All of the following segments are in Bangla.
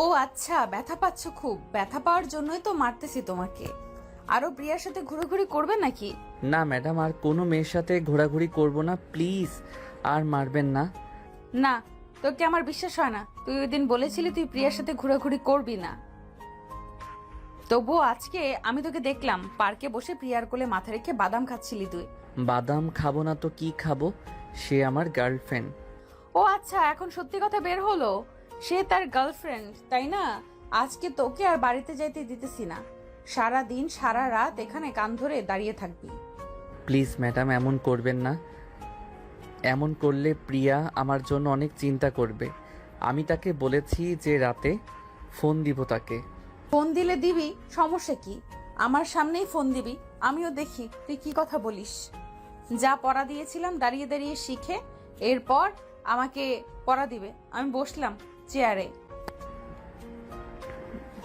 ও আচ্ছা, ব্যথা পাচ্ছ খুব। ব্যথা পাওয়ার জন্যই তো মারতেছি তোমাকে। আরো প্রিয়ার সাথে ঘোরাঘুরি করবে নাকি? না ম্যাডাম, আর কোনো মেয়ের সাথে ঘোরাঘুরি করব না, প্লিজ। আর মারবেন না। না, তোকে আমার বিশ্বাস হয় না। তুই ওই দিন বলেছিলি তুই প্রিয়ার সাথে ঘোরাঘুরি করবি না। তবুও আজকে আমি তোকে দেখলাম পার্কে বসে প্রিয়ার কোলে মাথা রেখে বাদাম খাচ্ছিলি তুই। বাদাম খাবো না তো কি খাবো? সে আমার গার্লফ্রেন্ড। ও আচ্ছা, এখন সত্যি কথা বের হলো। সে তার গার্লফ্রেন্ড, তাই না? আজকে তোকে আর বাড়িতে যাইতে দিতেছি না। সারা দিন সারা রাত এখানে কান ধরে দাঁড়িয়ে থাকবি। প্লিজ ম্যাডাম, এমন করবেন না। এমন করলে প্রিয়া আমার জন্য অনেক চিন্তা করবে। আমি তাকে বলেছি যে রাতে ফোন দিব তাকে। ফোন দিলে দিবি, সমস্যা কি? আমার সামনেই ফোন দিবি, আমিও দেখি তুই কি কথা বলিস। যা পড়া দিয়েছিলাম দাঁড়িয়ে দাঁড়িয়ে শিখে, এরপর আমাকে পড়া দিবে। আমি বসলাম চেয়ারে।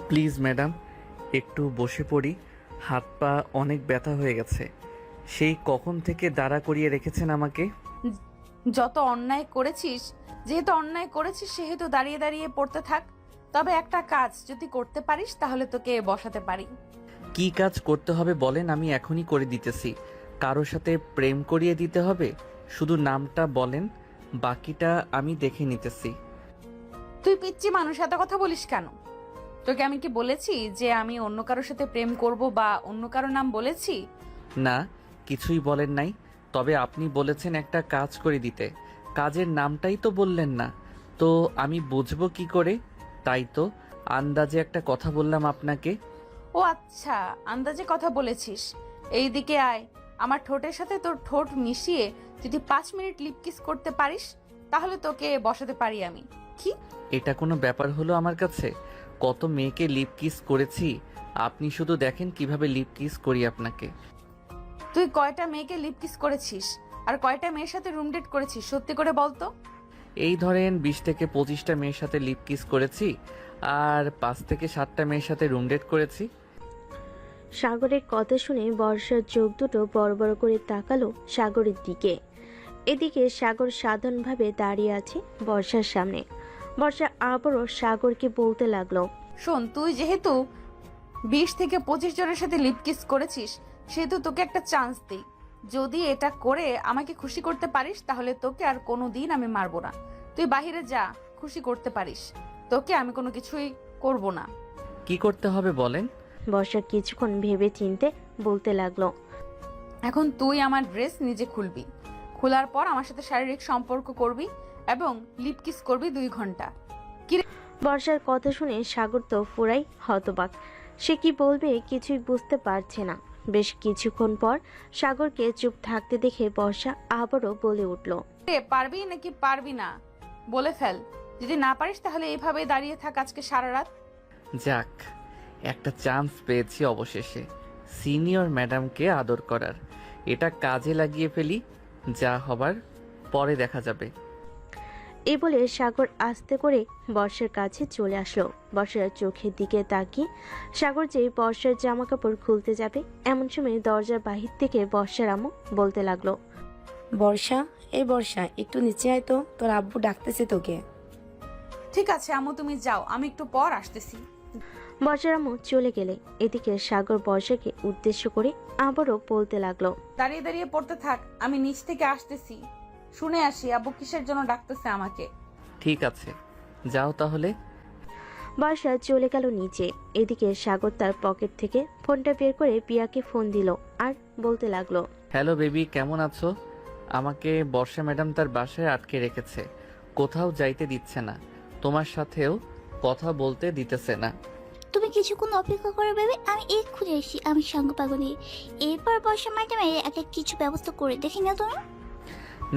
প্লিজ ম্যাডাম, একটু বসে পড়ি। হাত পা অনেক ব্যথা হয়ে গেছে। সেই কখন থেকে দাঁড়া করিয়ে রেখেছেন আমাকে। যত অন্যায় করেছিস, যেহেতু অন্যায় করেছিস সেহেতু দাঁড়িয়ে দাঁড়িয়ে পড়তে থাক। তবে একটা কাজ যদি করতে পারিস তাহলে তোকে বসাতে পারি। কি কাজ করতে হবে বলেন, আমি এখনই করে দিতেছি। কারোর সাথে প্রেম করিয়ে দিতে হবে? শুধু নামটা বলেন, বাকিটা আমি দেখে নিতেছি। তুই পিচ্চি মানুষ, এত কথা বলিস কেন? তোকে আমি কি বলেছি যে আমি অন্য কারোর সাথে প্রেম করব বা অন্য কারোর নাম বলেছি? না, কিছুই বলেন নাই। তবে আপনি বলেছেন একটা কাজ করে দিতে। কাজের নামটাই তো বললেন না, তো আমি বুঝবো কি করে? তাই তো আন্দাজে একটা কথা বললাম আপনাকে। ও আচ্ছা, আন্দাজে কথা বলেছিস। এইদিকে আয়, আমার ঠোঁটের সাথে তোর ঠোঁট মিশিয়ে যদি 5 মিনিট লিপ কিস করতে পারিস তাহলে তোকে বসাতে পারি আমি। কি? এটা কোনো ব্যাপার হলো আমার কাছে? কত মেয়েকে লিপ কিস করেছি, আপনি শুধু দেখেন কিভাবে লিপ কিস করি আপনাকে। তুই কয়টা মেয়েকে লিপ কিস করেছিস আর কয়টা মেয়ের সাথে রুম ডেট করেছিস, সত্যি করে বলতো। এই ধরেন 20 থেকে 25টা মেয়ের সাথে লিপ কিস করেছি, আর 5 থেকে 7টা মেয়ের সাথে রুম ডেট করেছি। সাগরের কথা শুনে বর্ষার চোখ দুটো বড় বড় করে তাকালো সাগরের দিকে। এদিকে সাগর সাধারণভাবে দাঁড়িয়ে আছে বর্ষার সামনে। বর্ষা আবারও সাগরকে বলতে লাগলো, শোন, তুই যেহেতু 20 থেকে 25 জনের সাথে লিপ কিস করেছিস সেহেতু তোকে একটা চান্স দিই। যদি এটা করে আমাকে খুশি করতে পারিস তাহলে তোকে আর কোনোদিন আমি মারবো না। তুই বাহিরে যা, খুশি করতে পারিস। তোকে আমি কোনো কিছুই করব না। কি করতে হবে বলেন? বর্ষা কিছুক্ষণ ভেবে চিনতে বলতে লাগলো, এখন তুই আমার ড্রেস নিজে খুলবি। খোলার পর আমার সাথে শারীরিক সম্পর্ক করবি এবং লিপ কিস করবি 2 ঘন্টা। বর্ষার কথা শুনে সাগর তো পুরাই হতবাক। সে কি বলবে কিছুই বুঝতে পারছে না। বেশ কিছুক্ষণ পর সাগরকে চুপ থাকতে দেখে বর্ষা আবারও বলে উঠল, পারবি নাকি পারবি না বলে ফেল। যদি না পারিস তাহলে এইভাবে দাঁড়িয়ে থাক আজকে সারা রাত। যাক, একটা চান্স পেয়েছি অবশেষে সিনিয়র ম্যাডামকে আদর করার। এটা কাজে লাগিয়ে ফেলি, যা হবার পরে দেখা যাবে। এই বলে সাগর আস্তে করে বর্ষার কাছে চলে আসলো। বর্ষার চোখের দিকে তাকিয়ে সাগর যে বর্ষার জামা কাপড় খুলতে যাবে এমন সময় দরজার বাহির থেকে বর্ষার আম্মু বলতে লাগলো, বর্ষা, এই বর্ষা একটু নিচে আয় তো, তোর আব্বু ডাকতেছে তোকে। ঠিক আছে আম্মু, তুমি যাও, আমি একটু পর আসতেছি। বর্ষার আম্মু চলে গেলে এদিকে সাগর বর্ষাকে উদ্দেশ্য করে আবারও বলতে লাগলো, দাঁড়িয়ে দাঁড়িয়ে পড়তে থাক, আমি নিচ থেকে আসতেছি। শুনে আসি আব্বু কিসের জন্য ডাকতেছে আমাকে। ঠিক আছে, যাও তাহলে। বর্ষা চলে গেল নিচে। এদিকে সাগর তার পকেট থেকে ফোনটা বের করে পিয়াকে ফোন দিল আর বলতে লাগলো, হ্যালো বেবি, কেমন আছো? আমাকে বর্ষা ম্যাডাম তার বাসায় আটকে রেখেছে, কোথাও যাইতে দিচ্ছে না, তোমার সাথেও কথা বলতে দিতেছে না। তুমি কিছুক্ষণ অপেক্ষা করে ভেবে আমি এক্ষুনি এসেছি। আমি সঙ্গ পাগলি। এরপর বর্ষা ম্যাডামে একটা কিছু ব্যবস্থা করে দেখি না তুমি।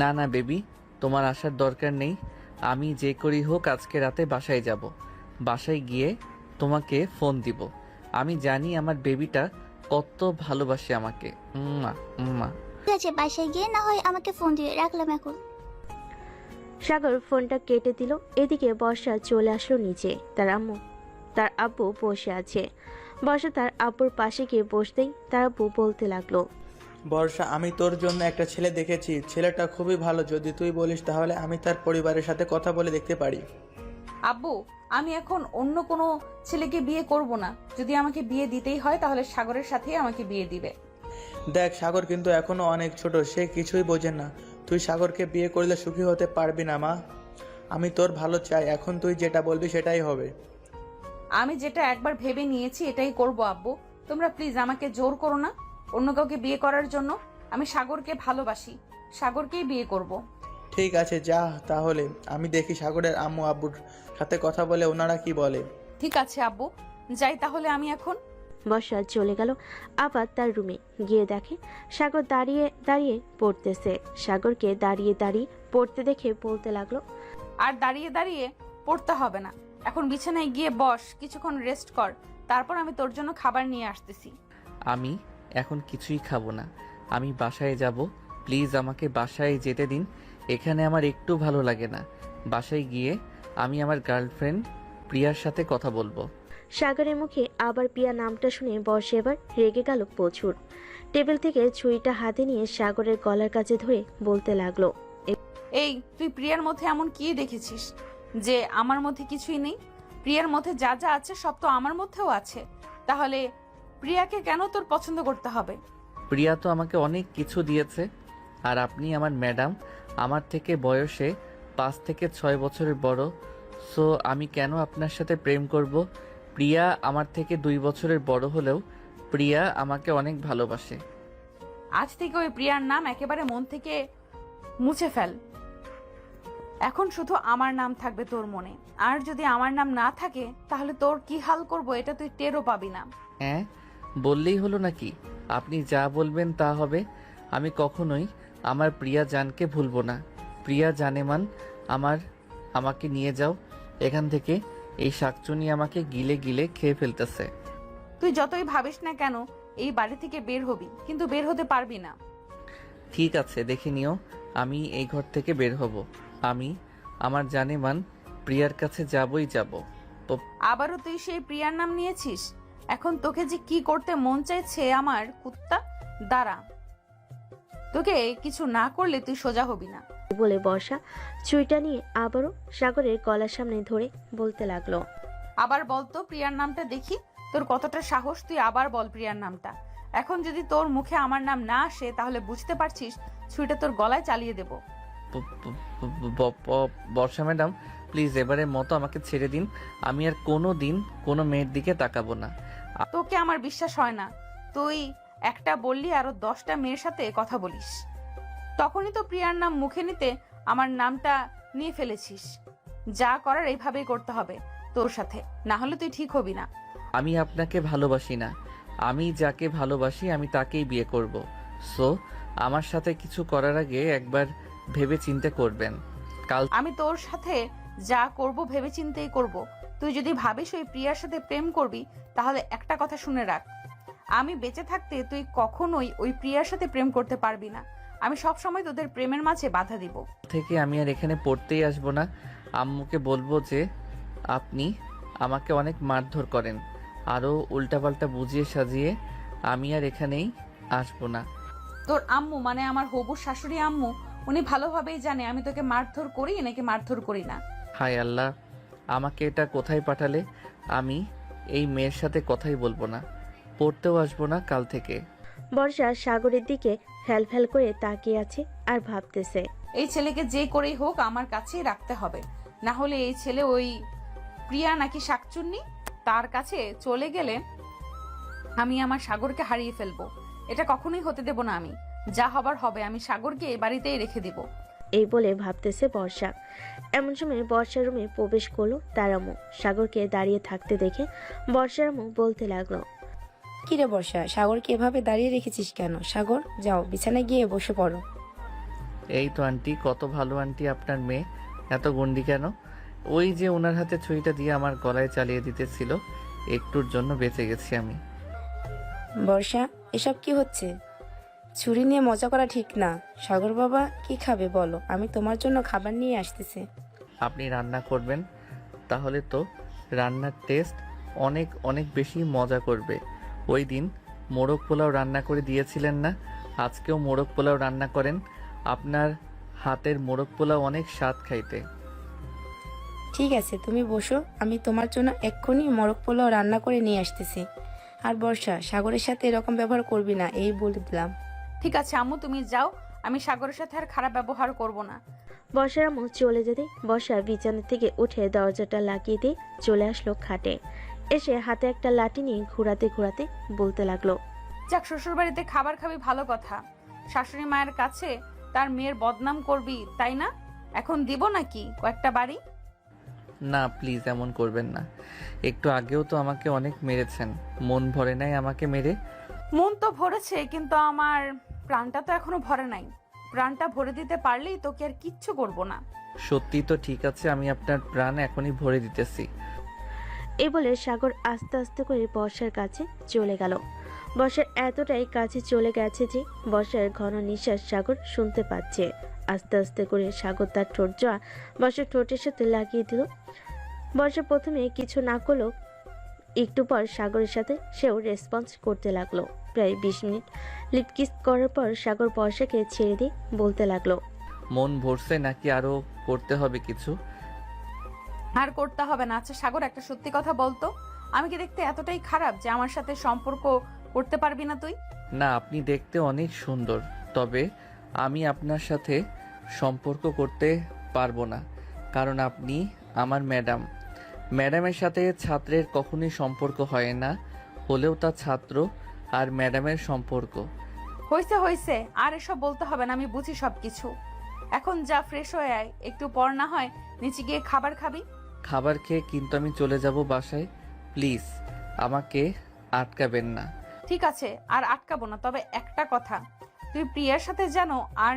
না না বেবি, তোমার আসার দরকার নেই। আমি যে করি হোক আজকে রাতে বাসায় যাব। বাসায় গিয়ে তোমাকে ফোন দিব। আমি জানি আমার বেবিটা কত ভালোবাসে আমাকে। উম্মা উম্মা। ঠিক আছে, বাসায় গিয়ে না হয় আমাকে ফোন দিয়ে রাখলাম এখন। সাগর ফোনটা কেটে দিল। এদিকে বর্ষা চলে আসলো নিচে। তার আব্বু বসে আছে। বর্ষা তার আব্বুর পাশে গিয়ে বসতেই তার আব্বু বলতে লাগলো, বর্ষা, আমি তোর জন্য একটা ছেলে দেখেছি। ছেলেটা খুবই ভালো। যদি তুই বলিস তাহলে আমি তার পরিবারের সাথে কথা বলে দেখতে পারি। আব্বু, আমি এখন অন্য কোনো ছেলেকে বিয়ে করব না। যদি আমাকে বিয়ে দিতেই হয় তাহলে সাগরের সাথেই আমাকে বিয়ে দিবে। দেখ, সাগর কিন্তু এখনো অনেক ছোট, সে কিছুই বোঝে না। তুই সাগরকে বিয়ে করলে সুখী হতে পারবি না মা। আমি তোর ভালো চাই, এখন তুই যেটা বলবি সেটাই হবে। আমি যেটা একবার ভেবে নিয়েছি এটাই করব আব্বু। তোমরা প্লিজ আমাকে জোর করো না অন্য কাউকে বিয়ে করার জন্য। আমি সাগরকে ভালোবাসি, সাগরকেই বিয়ে করব। ঠিক আছে, যা তাহলে। আমি দেখি সাগরের আম্মু আব্বুর সাথে কথা বলে ওনারা কি বলে। ঠিক আছে আব্বু, যাই তাহলে আমি এখন। বর্ষা চলে গেল আবার তার রুমে। গিয়ে দেখে সাগর দাঁড়িয়ে দাঁড়িয়ে পড়তেছে। সাগরকে দাঁড়িয়ে দাঁড়িয়ে পড়তে দেখে বলতে লাগলো, আর দাঁড়িয়ে দাঁড়িয়ে পড়তে হবে না, এখন বিছানায় গিয়ে বস, কিছুক্ষণ রেস্ট কর, তারপর আমি তোর জন্য খাবার নিয়ে আসতেছি। আমি এখন কিছুই খাবো না, আমি বাসায় যাব। প্লিজ আমাকে বাসায় যেতে দিন, এখানে আমার একটু ভালো লাগে না। বাসায় গিয়ে আমি আমার গার্লফ্রেন্ড প্রিয়ার সাথে কথা বলবো। সাগরের মুখে আবার প্রিয়া নামটা শুনে বর্ষা এবার রেগে গেল প্রচুর। টেবিল থেকে ছুরিটা হাতে নিয়ে সাগরের গলার কাছে ধরে বলতে লাগলো, এই তুই প্রিয়ার মধ্যে এমন কি দেখেছিস যে আমার মধ্যে কিছুই নেই? প্রিয়ার মধ্যে যা যা আছে সব তো আমার মধ্যেও আছে, তাহলে প্রিয়াকে কেন তোর পছন্দ করতে হবে? প্রিয়া তো আমাকে অনেক কিছু দিয়েছে, আর আপনি আমার ম্যাডাম, আমার থেকে বয়সে 5 থেকে 6 বছরের বড়। সো আমি কেন আপনার সাথে প্রেম করব? প্রিয়া আমার থেকে 2 বছরের বড় হলেও প্রিয়া আমাকে অনেক ভালোবাসে। আজ থেকে ওই প্রিয়ার নাম একেবারে মন থেকে মুছে ফেল। এখন শুধু আমার নাম থাকবে তোর মনে, আর যদি আমার নাম না থাকে তাহলে তোর কি হাল করব এটা তুই টেরও পাবি না। হ্যাঁ, বললেই হলো নাকি? আপনি যা বলবেন তা হবে। আমি কখনোই আমার প্রিয়া জানকে ভুলবো না। প্রিয়া জানেমান, আমাকে নিয়ে যাও এখান থেকে। এই শাকচুনি আমাকে গিলে গিলে খেয়ে ফেলতেছে। তুই যতই ভাবিস না কেন এই বাড়ি থেকে বের হবি, কিন্তু বের হতে পারবি না। ঠিক আছে, দেখে নিও আমি এই ঘর থেকে বের হব। আমি আমার জানেমান প্রিয়ার কাছে যাবই যাব। আবারও তুই সেই প্রিয়ার নাম নিয়েছিস? এখন তোকে যে কি করতে মন চাইছে আমার কুত্তা, দাঁড়া, তোকে কিছু না করলে তুই সোজা হবি না। বলে বর্ষা ছুরিটা নিয়ে আবারও সাগরের গলার সামনে ধরে বলতে লাগলো, আবার বল তো প্রিয়ার নামটা দেখি, তোর কতটা সাহস, তুই আবার বল প্রিয়ার নামটা। এখন যদি তোর মুখে আমার নাম না আসে তাহলে বুঝতে পারছিস ছুরিটা তোর গলায় চালিয়ে দেব। বর্ষা ম্যাডাম, প্লিজ এবারের মতো আমাকে ছেড়ে দিন। আমি আর কোনো দিন কোনো মেয়ের দিকে তাকাবো না। তোকে আমার বিশ্বাস হয় না, তুই একটা বললি আরো 10টা মেয়ের সাথে কথা বলিস, তখনই তো প্রিয়ার নাম মুখে নিতে আমার নামটা নিয়ে ফেলেছিস। যা করার এইভাবেই করতে হবে তোর সাথে, না হলে তুই ঠিক হবি না। আমি আপনাকে ভালোবাসি না, আমি যাকে ভালোবাসি আমি তাকেই বিয়ে করব। সো আমার সাথে কিছু করার আগে একবার ভেবে চিন্তে করবেন। কাল আমি তোর সাথে যা করব ভেবে চিন্তেই করব। তুই যদি ভাবিস ওই প্রিয়ার সাথে প্রেম করবি তাহলে একটা কথা শুনে রাখ, আমি বেঁচে থাকতে তুই কখনোই ওই প্রিয়ার সাথে প্রেম করতে পারবি না। আমি সব সময় তোদের প্রেমের মাঝে বাধা দিব। থেকে আমি আর এখানে পড়তেই আসবো না। আম্মুকে বলবো যে আপনি আমাকে অনেক মারধর করেন। আরও উল্টাপাল্টা বুঝিয়ে সাজিয়ে আমি আর এখানেই আসবো না। তোর আম্মু মানে আমার হবু শাশুড়ি আম্মু, উনি ভালোভাবেই জানে আমি তোকে মারধর করি নাকি মারধর করি না। হায় আল্লাহ, আমাকে এটা কোথায় পাঠালে? আমি এই মেয়ের সাথে কথাই বলবো না, পড়তেও আসবো না কাল থেকে। বর্ষা সাগরের দিকে ফ্যাল করে তাকিয়ে আছে আর ভাবতেছে, এই ছেলেকে যে করেই হোক আমার কাছেই রাখতে হবে, না হলে এই ছেলে ওই প্রিয়া নাকি শাকচুন্নি তার কাছে চলে গেলে আমি আমার সাগরকে হারিয়ে ফেলবো। এটা কখনোই হতে দেব না আমি, যা হবার হবে। আমি সাগরকে এই বাড়িতেই রেখে দিব। এই বলে ভাবতেছে বর্ষা। এমন সময় বর্ষার রুমে প্রবেশ করলো তার আম্মু। সাগরকে দাঁড়িয়ে থাকতে দেখে বর্ষার আম্মু বলতে লাগলো, কিরে বর্ষা, সাগরকে এভাবে দাঁড়িয়ে রেখেছিস কেন? সাগর, যাও বিছানায় গিয়ে বসে পড়ো। এই তো আন্টি, কত ভালো আন্টি আপনার মেয়ে, এত গন্ডি কেন? ওই যে ওনার হাতে ছুরিটা দিয়ে আমার গলায় চালিয়ে দিতেছিল, একটুর জন্য বেঁচে গেছি আমি। বর্ষা, এসব কি হচ্ছে? ছুরি নিয়ে মজা করা ঠিক না। সাগর বাবা কি খাবে বলো, আমি তোমার জন্য খাবার নিয়ে আসতেছি। আপনি রান্না করবেন, তাহলে তো রান্নার টেস্ট অনেক অনেক বেশি মজা করবে। ওই দিন মোরগ পোলাও রান্না করে দিয়েছিলেন না? আজকেও মোরগ পোলাও রান্না করেন। আপনার হাতের মোরগ পোলাও অনেক স্বাদ খাইতে। ঠিক আছে, তুমি বসো, আমি তোমার জন্য এক্ষুনি মোরগ পোলাও রান্না করে নিয়ে আসতেছি। আর বর্ষা, সাগরের সাথে এরকম ব্যবহার করবি না, এই বলে দিলাম। ঠিক আছে আম্মু, তুমি যাও। আমি সাগরের সাথে আর খারাপ ব্যবহার করব না। বর্ষার আম্মু চলে যেতে বর্ষা বিছানা থেকে উঠে দরজাটা লাগিয়ে দিয়ে চলে আসলো খাটে। এসে হাতে একটা লাঠি নিয়ে ঘোরাতে ঘোরাতে বলতে লাগলো, যাক, শ্বশুরবাড়িতে খাবার খাবি ভালো কথা, শাশুড়ি মায়ের কাছে তার মেয়ের বদনাম করবি তাই না? এখন দিব নাকি কয়েকটা বাড়ি? না প্লিজ এমন করবেন না। একটু আগেও তো আমাকে অনেক মেরেছেন, মন ভরে নাই আমাকে মেরে। মন তো ভরেছে, কিন্তু আমার প্রাণটা তো এখনো ভরে নাই। প্রাণটা ভরে দিতে পারলেই তোকে আর কিচ্ছু করব না। সত্যি তো ঠিক আছে, আমি আপনার প্রাণ এখনই ভরে দিতেছি। এই বলে সাগর আস্তে আস্তে করে বর্ষার কাছে চলে গেল। বর্ষার এতটাই কাছে চলে গেছে যে বর্ষার ঘন নিঃশ্বাস সাগর শুনতে পাচ্ছে। আস্তে আস্তে করে সাগর তার ঠোঁট জোড়া বর্ষার ঠোঁটের সাথে লাগিয়ে দিল। বর্ষা প্রথমে কিছু না করলেও একটু পর সাগরের সাথে সেও রেসপন্স করতে লাগলো। প্রায় 20 মিনিট লিপ কিস করার পর সাগর বর্ষাকে ছেড়ে দিয়ে বলতে লাগলো, মন ভরছে নাকি আরো করতে হবে কিছু? আর করতে হবে না। আচ্ছা সাগর, একটা সত্যি কথা বলতো, আমি কি দেখতে এতটাই খারাপ যে আমার সাথে সম্পর্ক করতে পারবি না তুই? না, আপনি দেখতে অনেক সুন্দর, তবে আমি আপনার সাথে সম্পর্ক করতে পারবো না, কারণ আপনি আমার ম্যাডাম। ম্যাডামের সাথে ছাত্রের কখনোই সম্পর্ক হয় না, হলেও তা ছাত্র আর ম্যাডামের সম্পর্ক। হয়েছে হয়েছে, আর এসব বলতে হবে না, আমি বুঝি সবকিছু। এখন যা, ফ্রেশ হয়ে আয়, একটু পর না হয় নিচে গিয়ে খাবার খাবি। খাবার খেয়ে কিন্তু আমি চলে যাব বাসায়, প্লিজ আমাকে আটকাবেন না। ঠিক আছে, আর আটকাবো না, তবে একটা কথা, তুই প্রিয়ার সাথে যেন আর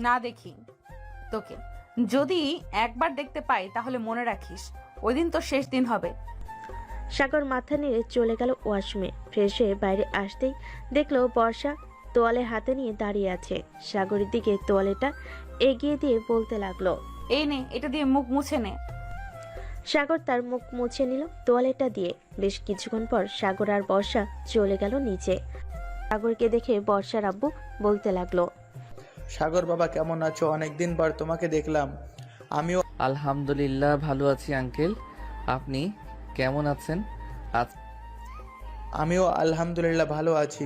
না দেখি তোকে। যদি একবার দেখতে পাই তাহলে মনে রাখিস, ওই দিন তো শেষ দিন হবে। সাগর মাথা নেড়ে চলে গেল ওয়াশরুমে। ফ্রেশ হয়ে বাইরে আসতেই দেখলো বর্ষা তোয়ালে হাতে নিয়ে দাঁড়িয়ে আছে। সাগরের দিকে তোয়ালেটা এগিয়ে দিয়ে বলতে লাগলো, এই নে, এটা দিয়ে মুখ মুছে নে। সাগর তার মুখ মুছে নিল তোয়ালেটা দিয়ে। বেশ কিছুক্ষণ পর সাগর আর বর্ষা চলে গেল নিচে। সাগরকে দেখে বর্ষার আব্বু বলতে লাগলো, সাগর বাবা, কেমন আছো? অনেকদিন পর তোমাকে দেখলাম। আমিও আলহামদুলিল্লাহ ভালো আছি আঙ্কেল, আপনি কেমন আছেন? আমিও আলহামদুলিল্লাহ ভালো আছি।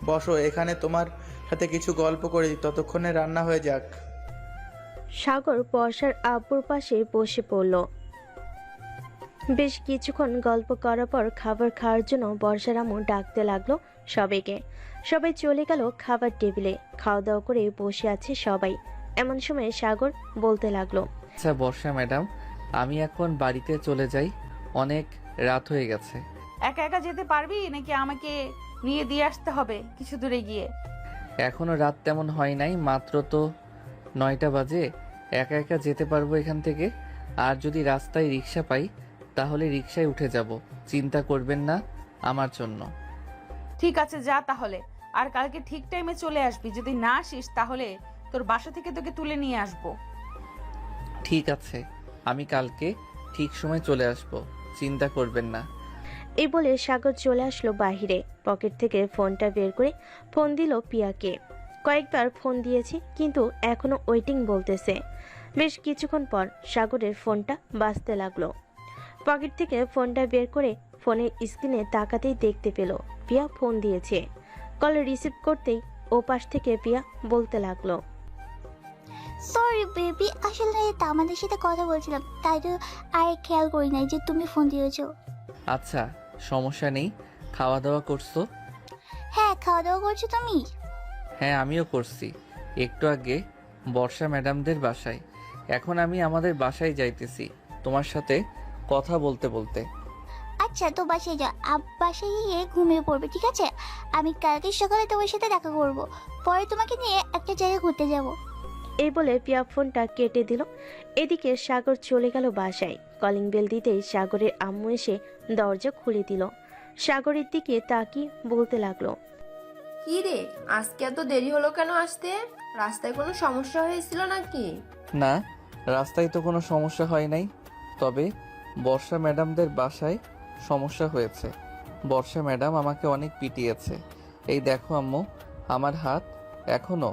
বসো, এখানে তোমার সাথে কিছু গল্প করি, ততক্ষণে রান্না হয়ে যাক। সাগর বর্ষার আব্বুর পাশে বসে পড়ল। বেশ কিছুক্ষণ গল্প করার পর খাবার খাওয়ার জন্য বর্ষার আম্মু ডাকতে লাগলো সবাইকে। সবাই চলে গেল খাবার টেবিলে। খাওয়া দাওয়া করে বসে আছে সবাই। এমন সময় সাগর বলতে লাগলো, আচ্ছা বর্ষা ম্যাডাম, আমি এখন বাড়িতে চলে যাই, অনেক রাত হয়ে গেছে। একা একা যেতে পারবি নাকি আমাকে নিয়ে দিয়ে আসতে হবে কিছু দূরে গিয়ে? এখনো রাত তেমন হয় নাই, মাত্র তো 9টা বাজে। একা একা যেতে পারবো এখান থেকে, আর যদি রাস্তায় রিক্সা পাই তাহলে রিক্সায় উঠে যাব, চিন্তা করবেন না আমার জন্য। ঠিক আছে, যা তাহলে। আর কালকে ঠিক টাইমে চলে আসবি, যদি না আসিস তাহলে তোর বাসা থেকে তোকে তুলে নিয়ে আসবো। ঠিক আছে, আমি কালকে ঠিক সময় চলে আসব, চিন্তা করবেন না। এই বলে সাগর চলে আসলো বাহিরে। পকেট থেকে ফোনটা বের করে ফোন দিল পিয়াকে। কয়েকবার ফোন দিয়েছি কিন্তু এখনো ওয়েটিং বলতেছে। বেশ কিছুক্ষণ পর সাগরের ফোনটা বাজতে লাগলো। পকেট থেকে ফোনটা বের করে ফোনের স্ক্রিনে তাকাতেই দেখতে পেল পিয়া ফোন দিয়েছে। কল রিসিভ করতেই ও পাশ থেকে পিয়া বলতে লাগলো, সরি বেবি, আসলে আমাদের সাথে কথা বলছিলাম, তাই তো আর খেয়াল করি নাই যে তুমি ফোন দিয়েছো। আচ্ছা সমস্যা নেই, খাওয়া দাওয়া করছো? হ্যাঁ, খাওয়া দাওয়া করছো তুমি? হ্যাঁ আমিও করছি, একটু আগে বর্ষা ম্যাডামদের বাসায়। এখন আমি আমাদের বাসায় যাইতেছি তোমার সাথে কথা বলতে বলতে। আচ্ছা, তো বাসায় যাও, বাসায় গিয়ে ঘুমিয়ে পড়বে, ঠিক আছে? আমি কালকে সকালে তোমার সাথে দেখা করব, পরে তোমাকে নিয়ে একটা জায়গায় ঘুরতে যাব। এই বলে পিয়া ফোনটা কেটে দিল। এদিকে সাগর চলে গেল বাসায়। কলিং বেল দিতেই সাগরের আম্মু এসে দরজা খুলে দিল। সাগরের দিকে তাকিয়ে বলতে লাগলো, কি রে, আজকে এত দেরি হলো কেন আসতে? রাস্তায় কোনো সমস্যা হয়েছিল নাকি? না, রাস্তায় তো কোনো সমস্যা হয় নাই, তবে বর্ষা ম্যাডামদের বাসায় সমস্যা হয়েছে। বর্ষা ম্যাডাম আমাকে অনেক পিটিয়েছে। এই দেখো আম্মু, আমার হাত এখনো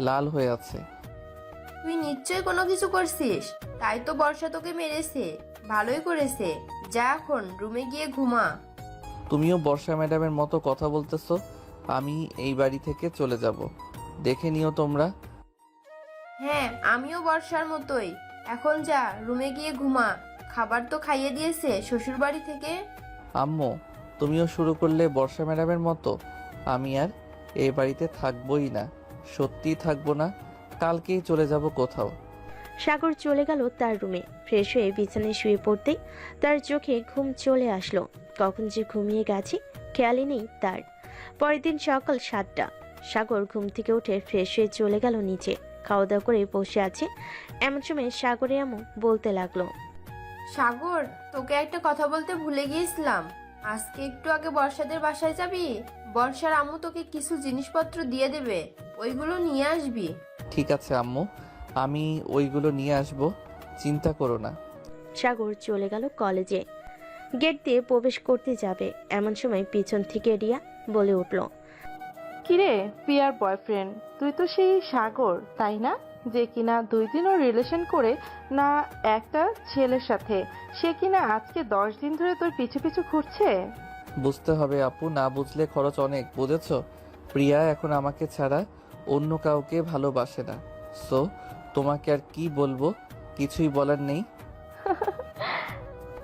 লাল হয়ে আছে। তুই নিশ্চয়ই কোনো কিছু করছিস, তাই তো বর্ষা তোকে মেরেছে। ভালোই করেছে। যা এখন রুমে গিয়ে ঘুমা। তুমিও বর্ষা ম্যাডামের মতো কথা বলতেছো। আমি এই বাড়ি থেকে চলে যাব, দেখে নিও তোমরা। হ্যাঁ, আমিও বর্ষার মতোই। এখন যা রুমে গিয়ে ঘুমা। খাবার তো খাইয়ে দিয়েছে শ্বশুর বাড়ি থেকে। আম্মু, তুমিও শুরু করলে বর্ষা ম্যাডামের মতো। আমি আর এই বাড়িতে থাকবোই না, সত্যিই থাকবো না। কালকেই চলে যাব কোথাও। সাগর চলে গেল তার রুমে। ফ্রেশ হয়ে বিছানায় শুয়ে পড়তেই তার চোখে ঘুম চলে আসলো। কখন যে ঘুমিয়ে গেছে খেয়ালই নেই তার। পরের দিন সকাল 7টা। সাগর ঘুম থেকে উঠে ফ্রেশ হয়ে চলে গেল নিচে। খাওয়া দাওয়া করে বসে আছে। এমন সময় সাগরে এমন বলতে লাগলো, সাগর, তোকে একটা কথা বলতে ভুলে গিয়েছিলাম। আজকে একটু আগে বর্ষাদের বাসায় যাবি? বর্ষার আম্মু তোকে কিছু জিনিসপত্র দিয়ে দেবে, ওইগুলো নিয়ে আসবি। ঠিক আছে আম্মু, আমি ওইগুলো নিয়ে আসব, চিন্তা করো না। সাগর চলে গেল কলেজে। গেট দিয়ে প্রবেশ করতে যাবে এমন সময় পিছন থেকে রিয়া বলে উঠল, কিরে প্রিয়ার বয়ফ্রেন্ড, তুই তো সেই সাগর তাই না, যে কিনা 2 দিনও রিলেশন করে না একটা ছেলের সাথে, সে কিনা আজকে 10 দিন ধরে তোর পিছু পিছু ঘুরছে। বুঝতে হবে আপু, না বুঝলে খরচ অনেক, বুঝেছো? প্রিয়া এখন আমাকে ছাড়া অন্য কাউকে ভালোবাসে না। সো তোমাকে আর কি বলবো, কিছুই বলার নেই।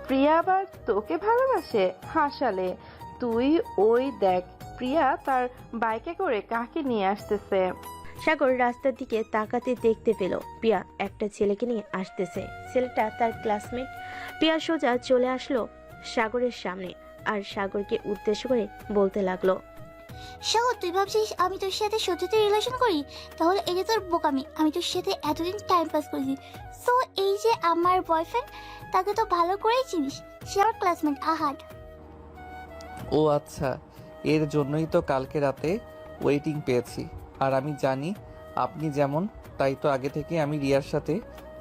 প্রিয়া আবার তোকে ভালোবাসে? হাসালে তুই। ওই দেখ প্রিয়া তার বাইকে করে কাকে নিয়ে আসতেছে। সাগর রাস্তার দিকে তাকাতে দেখতে পেল প্রিয়া একটা ছেলেকে নিয়ে আসতেছে। ছেলেটা তার ক্লাসমেট। প্রিয়া সোজা চলে আসলো সাগরের সামনে আর সাগরকে উদ্দেশ্য করে বলতে লাগলো, সাগর, তুই ভাবছিস আমি তোর সাথে সত্যিতে রিলেশন করি? তাহলে এটা তোর বোকামি। আমি তোর সাথে এতদিন টাইম পাস করেছি। সো এই যে আমার বয়ফ্রেন্ড, তাকে তো ভালো করেই চিনিস। সে আমার ক্লাসমেট আহাদ। ও আচ্ছা, এর জন্যই তো কালকে রাতে ওয়েটিং পেয়েছি। আর আমি জানি আপনি যেমন, তাই তো আগে থেকে আমি রিয়ার সাথে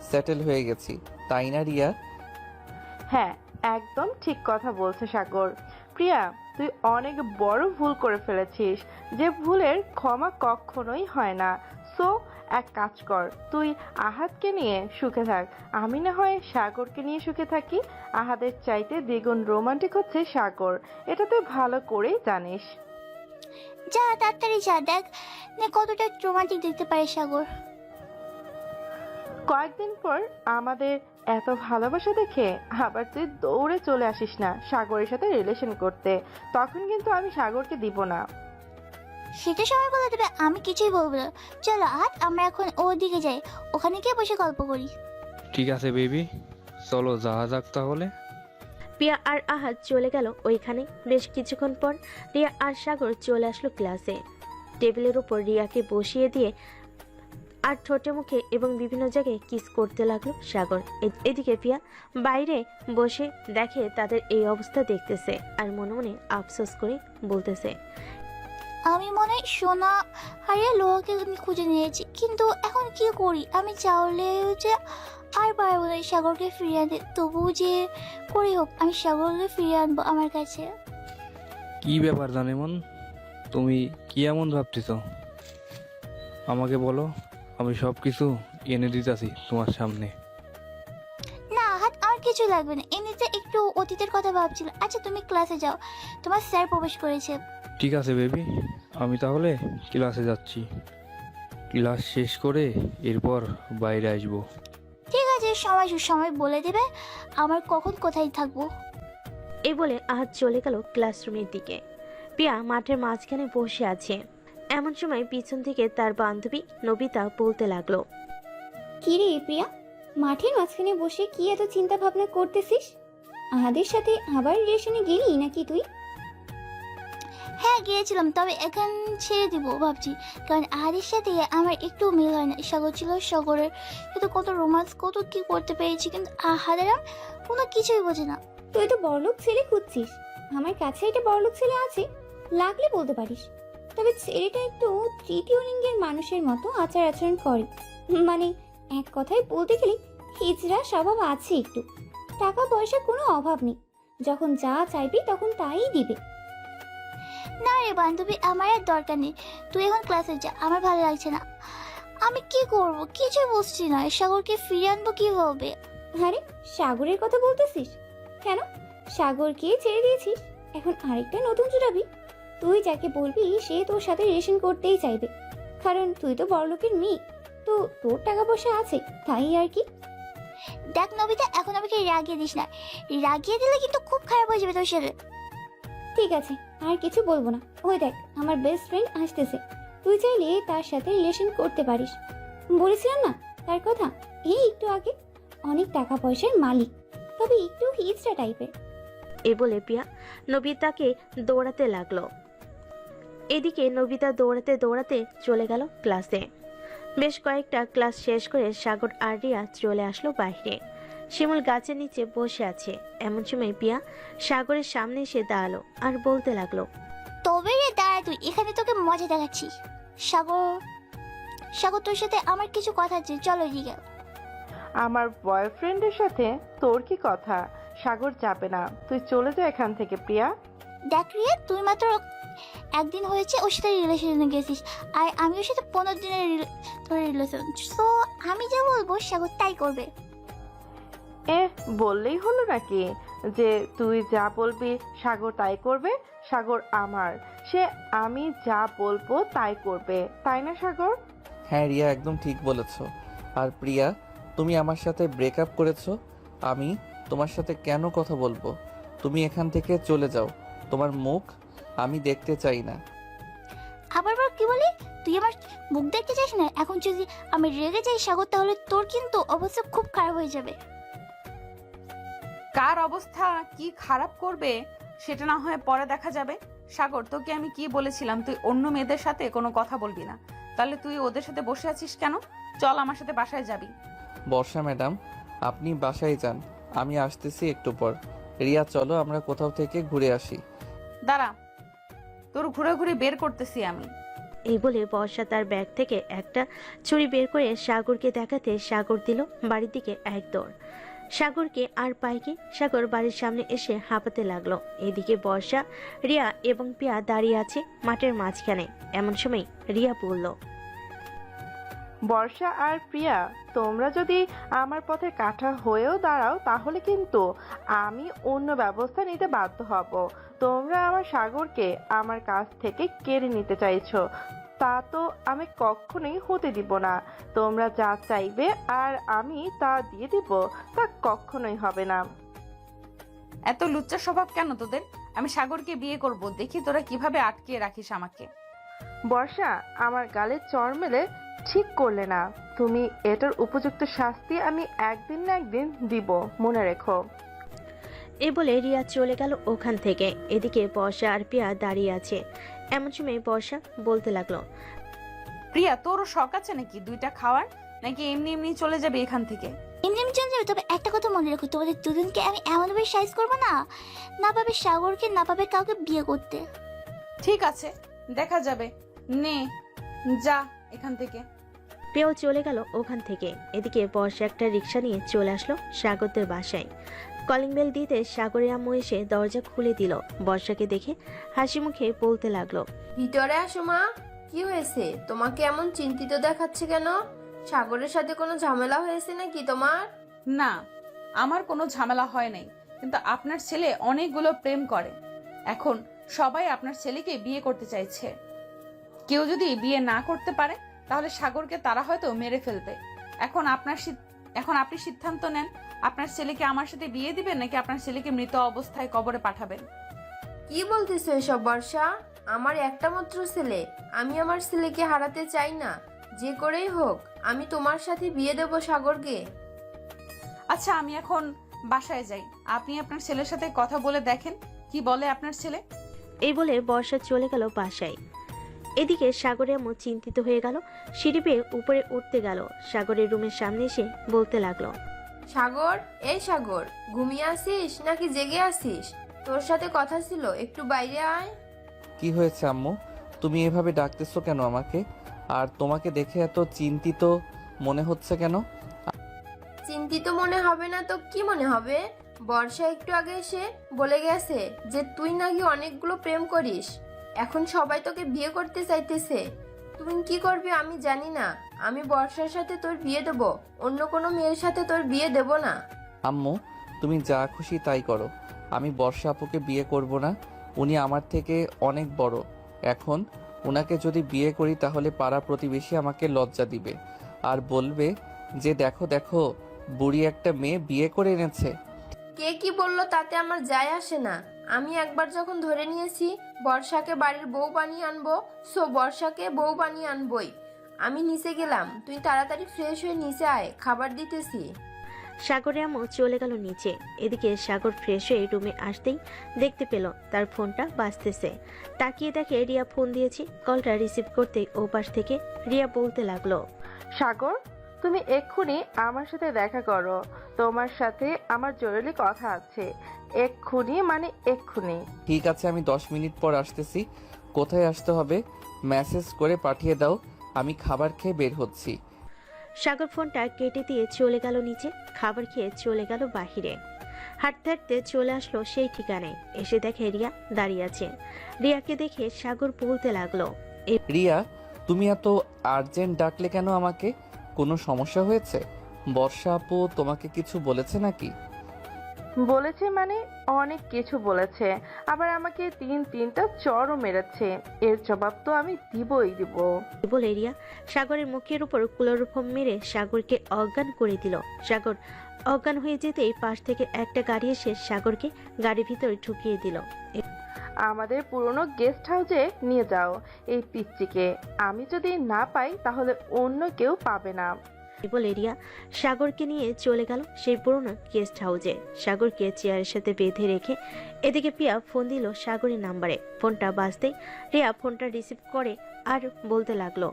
সেটেল হয়ে গেছি, তাই না রিয়া? হ্যাঁ, একদম ঠিক কথা বলছে সাগর। প্রিয়া, তুই অনেক বড় ভুল করে ফেলেছিস, যে ভুলের ক্ষমা কখনোই হয় না। সো এক কাজ কর, তুই আহাদকে নিয়ে সুখে থাক, আমি না হয় সাগরকে নিয়ে সুখে থাকি। আহাদের চাইতে দ্বিগুণ রোমান্টিক হচ্ছে সাগর, এটা তুই ভালো করেই জানিস। যা তাড়াতাড়ি যা, দেখ না কতটা রোমান্টিক দেখতে পারে সাগর। কয়েকদিন পর আমাদের এত ভালোবাসা দেখে আবার তুই দৌড়ে চলে আসিস না সাগরের সাথে রিলেশন করতে, তখন কিন্তু আমি সাগরকে দিব না। সেটা সময় বলে দেবে, আমি কিছুই বলবো না। চলো আহাদ, আমরা এখন ওদিকে যাই, ওখানে গিয়ে বসে গল্প করি। ঠিক আছে বেবি, চলো যাওয়া যাক তাহলে। প্রিয়া আর আহাদ চলে গেল ওইখানে। বেশ কিছুক্ষণ পর রিয়া আর সাগর চলে আসলো ক্লাসে। টেবিলের উপর রিয়াকে বসিয়ে দিয়ে আর ঠোঁটে মুখে এবং বিভিন্ন জায়গায় কিস করতে লাগলো সাগর। এদিকে প্রিয়া বাইরে বসে দেখে তাদের এই অবস্থা দেখতেছে আর মনে মনে আফসোস করে বলতেছে, আমি মনে হয় সোনা হারিয়ে লোহাকে আমি খুঁজে নিয়েছি, কিন্তু এখন কি করি? আমি চাইলে যে আর পারবো না সাগরকে ফিরিয়ে আনতে। তবুও যে করি হোক, আমি সাগরকে ফিরিয়ে আনবো আমার কাছে। কি ব্যাপার জানেমন, তুমি কি এমন ভাবতেছ? আমাকে বলো, আমি সব কিছু এনে দিতেছি তোমার সামনে। না হাত, আমার কিছু লাগবে না, এমনিতে একটু অতীতের কথা ভাবছিল। আচ্ছা তুমি ক্লাসে যাও, তোমার স্যার প্রবেশ করেছে। ঠিক আছে বেবি, আমি তাহলে ক্লাসে যাচ্ছি। ক্লাস শেষ করে এরপর বাইরে আসবো। ঠিক আছে, সময় সুসময় বলে দেবে আমার কখন কোথায় থাকবো। এই বলে আহাদ চলে গেল ক্লাসরুমের দিকে। প্রিয়া মাঠের মাঝখানে বসে আছে। এমন সময় পিছন থেকে তার বান্ধবী নবিতা বলতে লাগলো, কি রে প্রিয়া, মাঠের মাঝখানে বসে কি এত চিন্তা ভাবনা করতেছিস? আহাদের সাথে আবার রিলেশনে গেলি নাকি তুই? হ্যাঁ গিয়েছিলাম, তবে এখন ছেড়ে দিব ভাবছি, কারণ আহাদের সাথে আমার একটু মিল হয় না। সাগর ছিল, সাগরের সাথে কত রোমান্স, কত কি করতে পেরেছি, কিন্তু আহাদের কোনো কিছুই বোঝে না। তুই তো বড়লোক ছেলে খুঁজছিস, আমার কাছে একটা বড়লোক ছেলে আছে, লাগলে বলতে পারিস। তবে ছেলেটা একটু তৃতীয় লিঙ্গের মানুষের মতো আচার আচরণ করে, মানে এক কথায় বলতে গেলে হিজড়া স্বভাব আছে একটু। টাকা পয়সা কোনো অভাব নেই, যখন যা চাইবি তখন তাই দিবে। না রে বান্ধবী, আমার আর দরকার নেই, তুই এখন ক্লাসে যা, আমার ভালো লাগছে না। আমি কি করব কিছুই বুঝছি না, সাগরকে ফিরিয়ে আনবো কিভাবে? আরে সাগরের কথা বলতেছিস কেন? সাগরকে ছেড়ে দিয়েছিস, এখন আরেকটা নতুন জুটাবি? তুই যাকে বলবি সে তোর সাথে রিলেশন করতেই চাইবে, কারণ তুই তো বড়লোকের মেয়ে, তো তোর টাকা পয়সা আছে, তাই আর কি। দেখ নবিতা, এখন আমাকে রাগিয়ে দিস না, রাগিয়ে দিলে কিন্তু খুব খারাপ হয়ে যাবে তোর সাথে। ঠিক আছে, আর কিছু বলবো না। ওই দেখ আমার বেস্ট ফ্রেন্ড আসতেছে, তুই চাইলে তার সাথে রিলেশন করতে পারিস। বলেছিলাম না তার কথা, এই একটু আগে। অনেক টাকা পয়সার মালিক, তবে একটু হিজড়া টাইপের। এ বলে পিয়া নবিতাকে দৌড়াতে লাগলো। এদিকে নবিতা দৌড়াতে দৌড়াতে চলে গেল ক্লাসে। বেশ কয়েকটা ক্লাস শেষ করে সাগর আর রিয়া চলে আসলো বাইরে। শিমুল গাছের নিচে বসে আছে। এমন সময় পিয়া সাগরের সামনে এসে দাঁড়ালো আর বলতে লাগলো, তবে রে দাঁড়া, তুই এখানে তোকে মজা দেখাচ্ছি। সাগর, সাগর তোর সাথে আমার কিছু কথা আছে, চলো এদিকে। আমার বয়ফ্রেন্ডের সাথে তোর কি কথা? সাগর যাবে না, তুই চলে যা এখান থেকে প্রিয়া। দেখ রিয়া, তুই মাত্র একদিন হয়েছে ওর সাথে রিলেশনে গেছিস, আর আমি ওর সাথে 15 দিনের রিলেশন। সো আমি যা বলবো সাগর তাই করবে। বললেই হলো নাকি যে তুই যা বলবি সাগর তাই করবে? সাগর আমার, সে আমি যা বলবো তাই করবে, তাই না সাগর? হ্যাঁ রিয়া, একদম ঠিক বলেছো। আর প্রিয়া, তুমি আমার সাথে ব্রেকআপ করেছো, আমি তোমার সাথে কেন কথা বলবো? তুমি এখান থেকে চলে যাও, তোমার মুখ আমি দেখতে চাই না। আবার কি বলি? তুই আমার মুখ দেখতে চাইস না? এখন যদি আমি রেগে যাই সাগর, তাহলে তোর কিন্তু অবস্থা খুব খারাপ হয়ে যাবে। কার অবস্থা কি খারাপ করবে সেটা না হয় পরে দেখা যাবে। সাগর, তোকে আমি কি বলেছিলাম তুই অন্য মেয়েদের সাথে কোনো কথা বলবি না? তাহলে তুই ওদের সাথে বসে আছিস কেন? চল আমার সাথে বাসায় যাবি। বর্ষা ম্যাডাম, আপনি বাসায় যান, আমি আসতেছি একটু পর। রিয়া চলো আমরা কোথাও থেকে ঘুরে আসি। দাঁড়া, তোর ঘুরে ঘুরে বের করতেছি আমি। এই বলে বর্ষা তার ব্যাগ থেকে একটা ছুরি বের করে সাগরকে দেখাতে সাগর দিল বাড়ির দিকে এক দৌড়। সাগরকে আর পায় কি, সাগর বাড়ির সামনে এসে হাঁপাতে লাগলো। এদিকে বর্ষা, রিয়া এবং পিয়া দাঁড়িয়ে আছে মাঠের মাঝখানে। এমন সময় রিয়া বলল, বর্ষা আর প্রিয়া, তোমরা যদি আমার পথে কাঁটা হয়েও দাঁড়াও তাহলে কিন্তু আমি অন্য ব্যবস্থা নিতে বাধ্য হব। তোমরা আমার সাগরকে আমার কাছ থেকে কেড়ে নিতে চাইছো, তা তো আমি কখনোই হতে দিব না। তোমরা যা চাইবে আর আমি তা দিয়ে দিব, তা কখনোই হবে না। এত লুচ্চা স্বভাব কেন তোদের? আমি সাগরকে বিয়ে করব, দেখি তোরা কিভাবে আটকে রাখিস আমাকে। বর্ষা, আমার গালে চড় মেলে ঠিক করলে না। তুমি এটার উপযুক্ত শাস্তি আমি একদিন না একদিন দিব, মনে রেখো। এই বলে রিয়া চলে গেল ওখান থেকে। এদিকে বর্ষা আর পিয়া দাঁড়িয়ে আছে। এমন সময় বর্ষা বলতে লাগলো, প্রিয়া, তোরও শখ আছে নাকি দুইটা খাওয়ার, নাকি এমনি এমনি চলে যাবে এখান থেকে? এমনি এমনি চলে যাবে, তবে একটা কথা মনে রেখো, তোমাদের দুজনকে আমি এমনভাবে সাইজ করবো না, না পাবে সাগরকে, না পাবে কাউকে বিয়ে করতে। ঠিক আছে, দেখা যাবে। নে যা এখান থেকে। পেয়েও চলে গেল ওখান থেকে। এদিকে বর্ষা একটা রিক্সা নিয়ে চলে আসলো সাগরদের বাসায়। কলিং বেল দিতে সাগরের আম্মু এসে দরজা খুলে দিল। বর্ষাকে দেখে হাসি মুখে বলতে লাগলো, ভিতরে আসো মা। কি হয়েছে? তোমাকে এমন চিন্তিত দেখাচ্ছে কেন? সাগরের সাথে কোনো ঝামেলা হয়েছে নাকি তোমার? না, আমার কোনো ঝামেলা হয় নাই, কিন্তু আপনার ছেলে অনেকগুলো প্রেম করে। এখন সবাই আপনার ছেলেকে বিয়ে করতে চাইছে। কেউ যদি বিয়ে না করতে পারে তাহলে সাগরকে তারা হয়তো মেরে ফেলবে। এখন আপনি সিদ্ধান্ত নেন, আপনার ছেলেকে আমার সাথে বিয়ে দিবেন নাকি আপনার ছেলেকে মৃত অবস্থায় কবরে পাঠাবেন। কি বলতেছো এসব বর্ষা? আমার একটা মাত্র ছেলে, আমি আমার ছেলেকে হারাতে চাই না। যে করেই হোক আমি তোমার সাথে বিয়ে দেব সাগরকে। আচ্ছা, আমি এখন বাসায় যাই, আপনি আপনার ছেলের সাথে কথা বলে দেখেন কি বলে আপনার ছেলে। এই বলে বর্ষা চলে গেল বাসায়। এদিকে সাগরের আম্মু চিন্তিত হয়ে গেল। সিঁড়ি বেয়ে উপরে উঠতে গেল। সাগরের রুমের সামনে এসে বলতে লাগলো, সাগর, এই সাগর, ঘুমিয়ে আসিস নাকি জেগে আসিস? তোর সাথে কথা ছিল, একটু বাইরে আয়। কি হয়েছে আম্মু, তুমি এভাবে ডাকতেছো কেন আমাকে? আর তোমাকে দেখে এত চিন্তিত মনে হচ্ছে কেন? চিন্তিত মনে হবে না তো কি মনে হবে? বর্ষা একটু আগে এসে বলে গেছে যে তুই নাকি অনেকগুলো প্রেম করিস, এখন সবাই তোকে বিয়ে করতে চাইতেছে। তুই কি করবি আমি জানি না। আমি বর্ষার সাথে তোর বিয়ে দেব, অন্য কোনো মেয়ের সাথে তোর বিয়ে দেব না। আম্মু তুমি যা খুশি তাই করো, আমি বর্ষা আপুকে বিয়ে করব না। উনি আমার থেকে অনেক বড়। এখন ওনাকে যদি বিয়ে করি তাহলে পাড়া প্রতিবেশী আমাকে লজ্জা দিবে আর বলবে যে দেখো দেখো বুড়ি একটা মেয়ে বিয়ে করে এনেছে। কে কি বললো তাতে আমার যায় আসে না। আমি একবার যখন ধরে নিয়েছি বর্ষাকে বাড়ির বউ বানিয়ে আনবো, সো বর্ষাকে বউ বানিয়ে আনবই। আমি নিচে গেলাম, তুই তাড়াতাড়ি ফ্রেশ হয়ে নিচে আয়, খাবার দিতেছি। সাগরের আম্মু চলে গেল নিচে। এদিকে সাগর ফ্রেশ হয়ে রুমে আসতেই দেখতে পেল তার ফোনটা বাজতেছে। তাকিয়ে দেখে রিয়া ফোন দিয়েছে। কলটা রিসিভ করতেই ও পাশ থেকে রিয়া বলতে লাগলো, সাগর, তুমি এক্ষুনি আমার সাথে দেখা করো, তোমার সাথে আমার জরুরি কথা আছে। এক্ষুনি মানে এক্ষুনি। ঠিক আছে, আমি 10 মিনিট পর আসতেছি। কোথায় আসতে হবে মেসেজ করে পাঠিয়ে দাও, আমি খাবার খেয়ে বের হচ্ছি। সাগর ফোনটা কেটে দিয়ে চলে গেল নিচে। খাবার খেয়ে চলে গেল বাহিরে। হাঁটতে হাঁটতে চলে আসলো সেই ঠিকানায়। এসে দেখে রিয়া দাঁড়িয়ে আছে। রিয়াকে দেখে সাগর বলতে লাগলো, রিয়া, তুমি এত আর্জেন্ট ডাকলে কেন আমাকে? কোনো সমস্যা হয়েছে? বর্ষা আপু তোমাকে কিছু বলেছে নাকি? বলেছে মানে অনেক কিছু বলেছে, আবার আমাকে তিনটা চড়ও মেরেছে। এর জবাব তো আমি দিবই দিব। বলে রিয়া সাগরের মুখের উপর ক্লোরোফর্ম মেরে সাগরকে অজ্ঞান করে দিল। সাগর অজ্ঞান হয়ে যেতেই পাশ থেকে একটা গাড়ি এসে সাগরকে গাড়ির ভিতরে ঢুকিয়ে দিল। আমাদের পুরনো গেস্ট হাউসে নিয়ে যাও এই পিচ্চিকে। আমি যদি না পাই তাহলে অন্য কেউ পাবে না। বলে রিয়া সাগরকে নিয়ে চলে গেল সেই পুরনো গেস্ট হাউসে। সাগরকে চেয়ারের সাথে বেঁধে রেখে এদিকে প্রিয়া ফোন দিল সাগরের নাম্বারে। ফোনটা বাজতেই রিয়া ফোনটা রিসিভ করে আর বলতে লাগলো,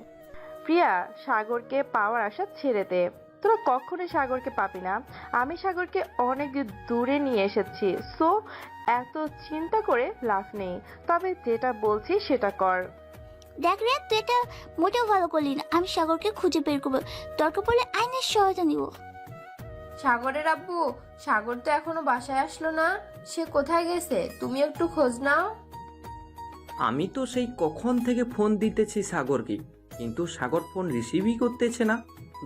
প্রিয়া, সাগরকে পাওয়ার আশা ছেড়ে দে। তোরা কখনোই সাগরকে পাবি না। আমি সাগরকে অনেক দূরে নিয়ে এসেছি, সো এত চিন্তা করে লাভ নেই। তবে যেটা বলছি সেটা কর। দেখ রে, তুই এটা মোটেও ভালো করলি না। আমি সাগরকে খুঁজে বের করবো, দরকার পড়লে আইনের সহায়তা নিব। সাগরের আব্বু, সাগর তো এখনো বাসায় আসলো না। সে কোথায় গেছে? তুমি একটু খোঁজ নাও। আমি তো সেই কখন থেকে ফোন দিতেছি সাগরকে, কিন্তু সাগর ফোন রিসিভই করতেছে না।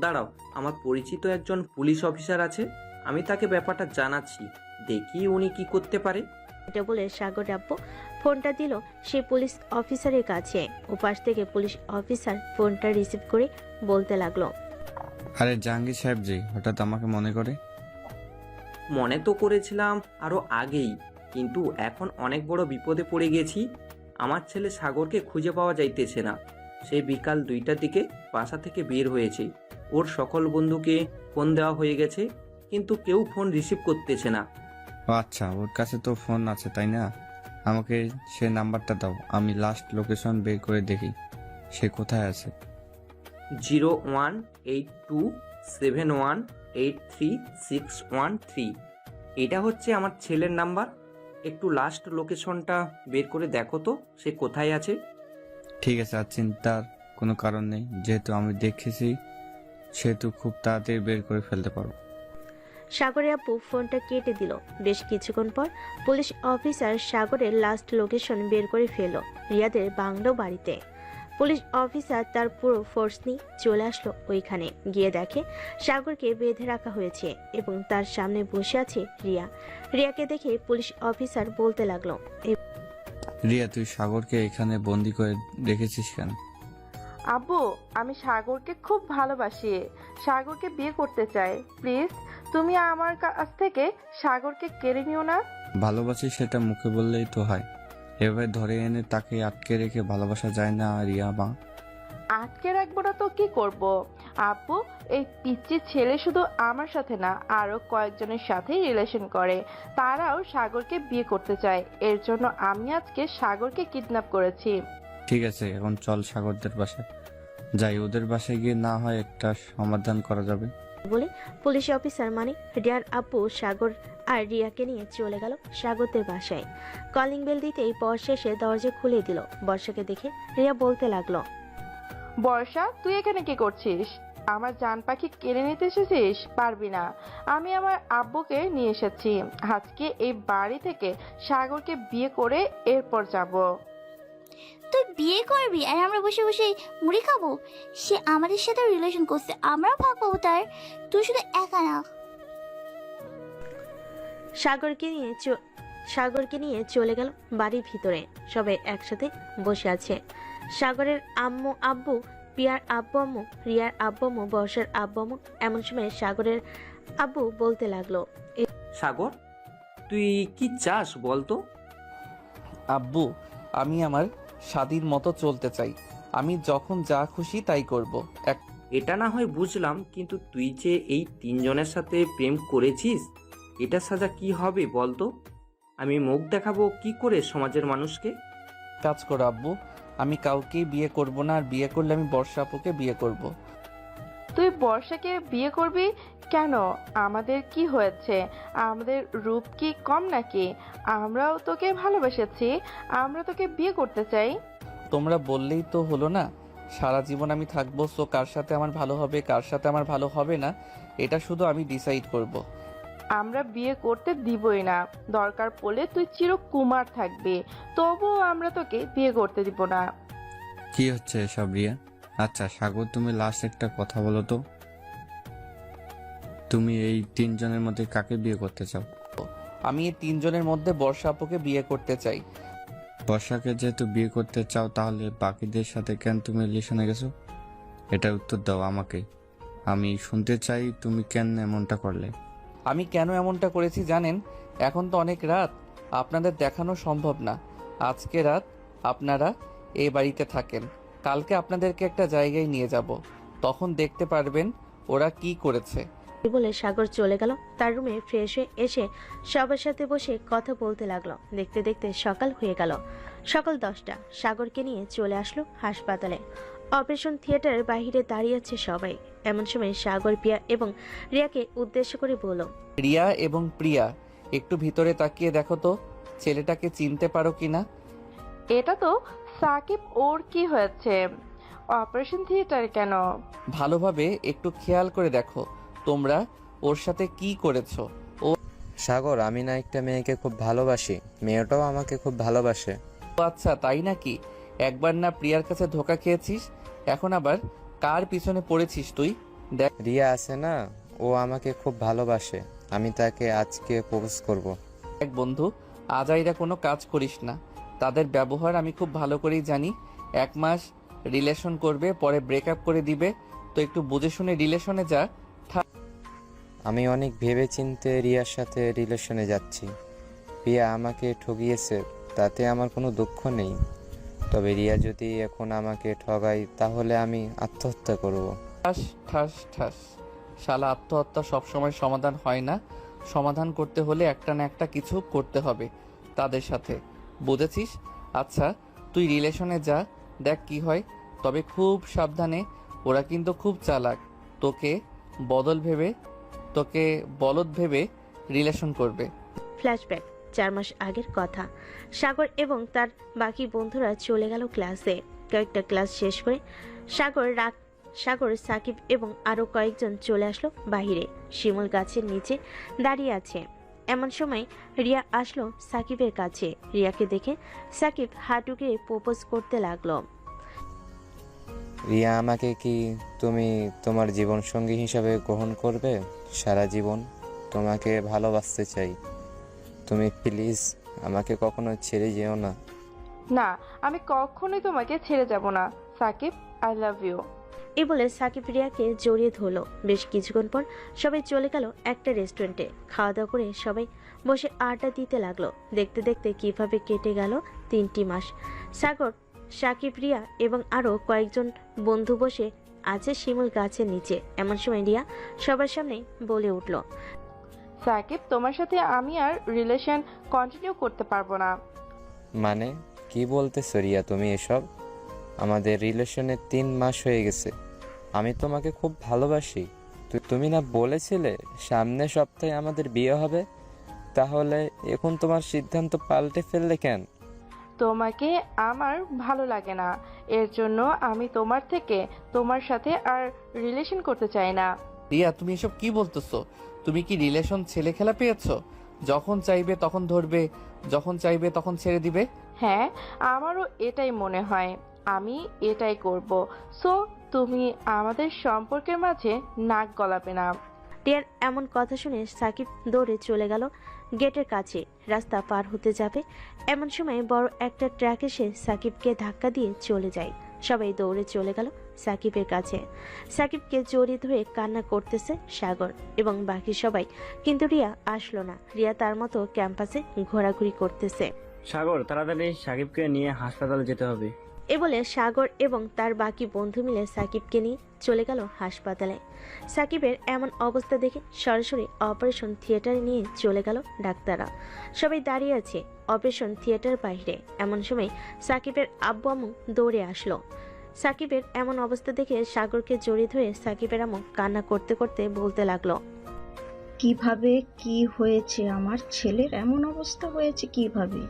দাঁড়াও, আমার পরিচিত একজন পুলিশ অফিসার আছে, আমি তাকে ব্যাপারটা জানাচ্ছি, দেখি উনি কি করতে পারে। এটা বলে সাগর আব্বু ফোনটা দিল সেই পুলিশ অফিসারের কাছে। ওপাশ থেকে পুলিশ অফিসার ফোনটা রিসিভ করে বলতে লাগলো, আরে জাহাঙ্গীর সাহেব জি, হঠাৎ আমাকে মনে করে? মনে তো করেছিলাম আরো আগেই, কিন্তু এখন অনেক বড় বিপদে পড়ে গেছি। আমার ছেলে সাগরকে খুঁজে পাওয়া যাইতেছে না। সে বিকাল 2টার দিকে বাসা থেকে বের হয়েছে। ওর সকল বন্ধুকে ফোন দেওয়া হয়ে গেছে, কিন্তু কেউ ফোন রিসিভ করতেছে না। ও আচ্ছা, ওর কাছে তো ফোন আছে তাই না? আমাকে সে নাম্বারটা দাও, আমি লাস্ট লোকেশন বের করে দেখি সে কোথায় আছে। 01827183613। এটা হচ্ছে আমার ছেলের নাম্বার। একটু লাস্ট লোকেশনটা বের করে দেখো তো সে কোথায় আছে। ঠিক আছে, আর চিন্তার কোনো কারণ নেই, যেহেতু আমি দেখেছি সেহেতু খুব তাড়াতাড়ি বের করে ফেলতে পারবো। সাগরের আব্বু ফোনটা কেটে দিল। বেশ কিছুক্ষণ পর পুলিশ অফিসার সাগরের লাস্ট লোকেশন বের করে ফেলল রিয়াদের বাংলো বাড়িতে। পুলিশ অফিসার তার পুরো ফোর্স নিয়ে চলে আসলো ওইখানে। গিয়ে দেখে সাগরকে বেঁধে রাখা হয়েছে এবং তার সামনে বসে আছে রিয়া। রিয়াকে দেখে পুলিশ অফিসার বলতে লাগলো, রিয়া, তুই সাগরকে এখানে বন্দি করে রেখেছিস কেন? আব্বু, আমি সাগরকে খুব ভালোবাসি, সাগরকে বিয়ে করতে চাই। প্লিজ তুমি আমার কাছ থেকে সাগরকে কেড়ে নিও না। ভালোবাসিস সেটা মুখে বললেই তো হয়, এভাবে ধরে এনে তাকে আটকে রেখে ভালোবাসা যায় না রিয়া মা। আটকে রাখবো না তো কি করব? আব্বু, এই পিচ্চি ছেলে শুধু আমার সাথে না, আরো কয়েকজনের সাথেই রিলেশন করে। তারাও সাগরকে বিয়ে করতে চায়। এর জন্য আমি আজকে সাগরকে কিডন্যাপ করেছি। ঠিক আছে, এখন চল সাগরদের বাসায় যাই, ওদের বাসায় গিয়ে না হয় একটা সমাধান করা যাবে। বলে পুলিশ অফিসার মানে রিয়ার আব্বু সাগর আর রিয়াকে নিয়ে চলে গেল সাগরদের বাসায়। কলিং বেল দিতেই বর্ষা এসে দরজা খুলে দিল। বর্ষাকে দেখে রিয়া বলতে লাগলো, বর্ষা, তুই এখানে কি করছিস? আমার জান পাখি কেড়ে নিতে এসেছিস? পারবি না। আমি আমার আব্বুকে নিয়ে এসেছি। আজকে এই বাড়ি থেকে সাগরকে বিয়ে করে এরপর যাব। তুই বিয়ে করবি আর আমরা বসে বসে মুড়ি খাবো? সে আমাদের সাথে রিলেশন করছে, আমরাও ভাগ পাবো তার। তুই শুধু একা না। সাগরকে নিয়ে চলে গেল বাড়ির ভিতরে। সবাই একসাথে বসে আছে। সাগরের আম্মু আব্বু, প্রিয়ার আব্বু আম্মু, রিয়ার আব্বু আম্মু, বর্ষার আব্বু আম্মু। এমন সময় সাগরের আব্বু বলতে লাগলো, সাগর, তুই কি চাস বলতো? আব্বু, আমি আমার স্বাধীন মতো চলতে চাই। আমি যখন যা খুশি তাই করব। এটা না হয় বুঝলাম, কিন্তু তুই যে এই তিনজনের সাথে প্রেম করেছিস, এটা সাজা কি হবে বলতো? আমি মুখ দেখাবো কি করে সমাজের মানুষকে? কাজ করো আব্বু, আমি কাউকেই বিয়ে করব না, আর বিয়ে করলে আমি বর্ষা আপুকে বিয়ে করব। তুই বর্ষাকে বিয়ে করবি কেন? আমাদের কি হয়েছে? আমাদের রূপ কি কম নাকি? আমরাও তোকে ভালোবেসেছি, আমরা তোকে বিয়ে করতে চাই। তোমরা বললেই তো হলো না, সারা জীবন আমি থাকবো। সো কার সাথে আমার ভালো হবে, কার সাথে আমার ভালো হবে না, এটা শুধু আমি ডিসাইড করব। আমরা বিয়ে করতে দিবই না। দরকার পড়লে তুই চিরকুমার থাকবি, তবুও আমরা তোকে বিয়ে করতে দিব না। কি হচ্ছে এসব রিয়া? আচ্ছা সাগর, তুমি লাস্ট একটা কথা বলো তো, তুমি এই তিনজনের মধ্যে কাকে বিয়ে করতে চাও? আমি এই তিনজনের মধ্যে বর্ষা আপুকে বিয়ে করতে চাই। বর্ষাকে যেহেতু বিয়ে করতে চাও, তাহলে বাকিদের সাথে কেন তুমি রিলেশনে গেছো? এটার উত্তর দাও আমাকে। আমি শুনতে চাই তুমি কেন এমনটা করলে। আমি কেন এমনটা করেছি জানেন? এখন তো অনেক রাত, আপনাদের দেখানো সম্ভব না। আজকে রাত আপনারা এই বাড়িতে থাকেন, কালকে আপনাদেরকে একটা জায়গায় নিয়ে যাব, তখন দেখতে পারবেন ওরা কি করেছে। বলে সাগর চলে গেল তার রুমে। ফ্রেশ হয়ে এসে সবার সাথে বসে কথা বলতে লাগলো। দেখতে দেখতে সকাল হয়ে গেল। সকাল 10টা। সাগরকে নিয়ে চলে আসলো হাসপাতালে। অপারেশন থিয়েটারের বাইরে দাঁড়িয়ে আছে সবাই। এমন সময় সাগর প্রিয়া এবং রিয়াকে উদ্দেশ্য করে বলল, রিয়া এবং প্রিয়া, একটু ভিতরে তাকিয়ে দেখো তো ছেলেটাকে চিনতে পারো কিনা। এটা তো সাকিব। ওর কি হয়েছে? অপারেশন থিয়েটারে কেন? ভালোভাবে একটু খেয়াল করে দেখো তোমরা ওর সাথে কি করেছো। সাগর, আমি না একটা মেয়েকে খুব ভালোবাসি, মেয়েটাও আমাকে খুব ভালোবাসে। ও আচ্ছা, তাই নাকি? একবার না প্রিয়ার কাছে ধোকা খেয়েছিস, এখন আবার কার পিছনে পড়েছিস তুই? দেখ, রিয়া আছে না, ও আমাকে খুব ভালোবাসে। আমি তাকে আজকে প্রপোজ করব। এক বন্ধু, আজাইরা কোনো কাজ করিস না। তাদের ব্যবহার আমি খুব ভালো করেই জানি। 1 মাস রিলেশন করবে, পরে ব্রেকআপ করে দিবে। তো একটু বুঝে শুনে রিলেশনে যা। আমি অনেক ভেবে চিন্তে রিয়ার সাথে রিলেশনে যাচ্ছি। রিয়া আমাকে ঠকিয়েছে, তাতে আমার কোনো দুঃখ নেই। তবে রিয়া যদি এখন আমাকে ঠগায়, তাহলে আমি আত্মহত্যা করব। ঠাস ঠাস ঠাস। শালা, আত্মহত্যা সবসময় সমাধান হয় না। সমাধান করতে হলে একটা না একটা কিছু করতে হবে তাদের সাথে, বুঝেছিস? আচ্ছা, তুই রিলেশনে যা, দেখ কি হয়। তবে খুব সাবধানে, ওরা কিন্তু খুব চালাক। তোকে বলদ ভেবে রিলেশন করবে। ফ্ল্যাশব্যাক 4 মাস আগের কথা। সাগর এবং তার বাকি বন্ধুরা চলে গেল ক্লাসে। কয়েকটা ক্লাস শেষ করে সাগর, সাকিব এবং আরো কয়েকজন চলে আসলো বাহিরে। শিমুল গাছের নিচে দাঁড়িয়ে আছে। এমন সময় রিয়া আসলো সাকিবের কাছে। রিয়াকে দেখে সাকিব হাঁটুকে প্রপোজ করতে লাগলো। রিয়া, আমাকে কি তুমি তোমার জীবন সঙ্গী হিসাবে গ্রহণ করবে? সারা জীবন তোমাকে ভালোবাসতে চাই। তুমি প্লিজ আমাকে কখনো ছেড়ে যেও না। না, আমি কখনোই তোমাকে ছেড়ে যাব না সাকিব। I love you. এই বলে সাকিব রিয়াকে জড়িয়ে ধরলো। বেশ কিছুক্ষণ পর সবাই চলে গেল একটা রেস্টুরেন্টে। খাওয়া দাওয়া করে সবাই বসে আড্ডা দিতে লাগলো। দেখতে দেখতে কিভাবে কেটে গেল 3টি মাস। সাগর, সাকিব, রিয়া এবং আরো কয়েকজন বন্ধু বসে আছে শিমুল গাছের নিচে। এমন সময় রিয়া সবার সামনে বলে উঠল, সাকিব, তোমার সাথে আমি আর রিলেশন কন্টিনিউ করতে পারবো না। মানে কি বলতেছো রিয়া তুমি এসব? আমাদের রিলেশনে 3 মাস হয়ে গেছে। আমি তোমাকে খুব ভালোবাসি। তুমি না বলেছিলে সামনের সপ্তাহে আমাদের বিয়ে হবে? তাহলে এখন তোমার সিদ্ধান্ত পাল্টে ফেললে কেন? তোমাকে আমার ভালো লাগে না, এর জন্য আমি তোমার সাথে আর রিলেশন করতে চাই না। রিয়া, তুমি এসব কি বলতেছো? তুমি কি রিলেশন ছেলে খেলা পেয়েছো? যখন চাইবে তখন ধরবে, যখন চাইবে তখন ছেড়ে দিবে। হ্যাঁ, আমারও এটাই মনে হয়। আমি এটাই করব। সো তুমি আমাদের সম্পর্কের মাঝে নাক গলাবে না। রিয়ার এমন কথা শুনে সাকিব দৌড়ে চলে গেল গেটের কাছে রাস্তা পার হতে যাবে এমন সময় বড় একটা ট্রাক এসে সাকিবকে ধাক্কা দিয়ে চলে যায়। সবাই দৌড়ে চলে গেল সাকিবের কাছে। সাকিবকে জড়িয়ে ধরে কান্না করতেছে সাগর এবং বাকি সবাই, কিন্তু রিয়া আসলো না। রিয়া তার মতো ক্যাম্পাসে ঘোরাঘুরি করতেছে। সাগর, তাড়াতাড়ি সাকিবকে নিয়ে হাসপাতালে যেতে হবে। এ বলে সাগর এবং তার বাকি বন্ধু মিলে সাকিবকে নিয়ে চলে গেল হাসপাতালে। সাকিবের এমন অবস্থা দেখে সরাসরি অপারেশন থিয়েটারে নিয়ে চলে গেল ডাক্তাররা। সবাই দাঁড়িয়ে আছে অপারেশন থিয়েটার বাইরে। এমন সময় সাকিবের আব্বু আম্মু দৌড়ে আসলো। সাকিবের এমন অবস্থা দেখে সাগরকে জড়িয়ে ধরে সাকিবের আম্মু কান্না করতে করতে বলতে লাগলো, কিভাবে কি হয়েছে? আমার ছেলের এমন অবস্থা হয়েছে কিভাবে?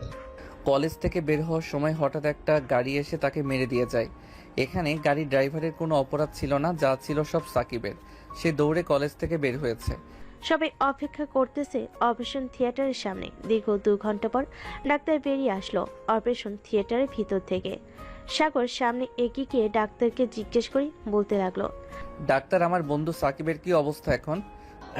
কলেজ থেকে বের হওয়ার সময় হঠাৎ একটা গাড়ি এসে তাকে মেরে দিয়ে যায়। এখানে গাড়ির ড্রাইভারের কোনো অপরাধ ছিল না, যা ছিল সব সাকিবের। সে দৌড়ে কলেজ থেকে বের হয়েছে। সবাই অপেক্ষা করতেছে অপারেশন থিয়েটারের সামনে। দীর্ঘ 2 ঘন্টা পর ডাক্তার বেরিয়ে আসলো অপারেশন থিয়েটারের ভিতর থেকে। সাগর সামনে এগিয়ে গিয়ে ডাক্তারকে জিজ্ঞেস করে বলতে লাগলো, ডাক্তার, আমার বন্ধু সাকিবের কি অবস্থা এখন?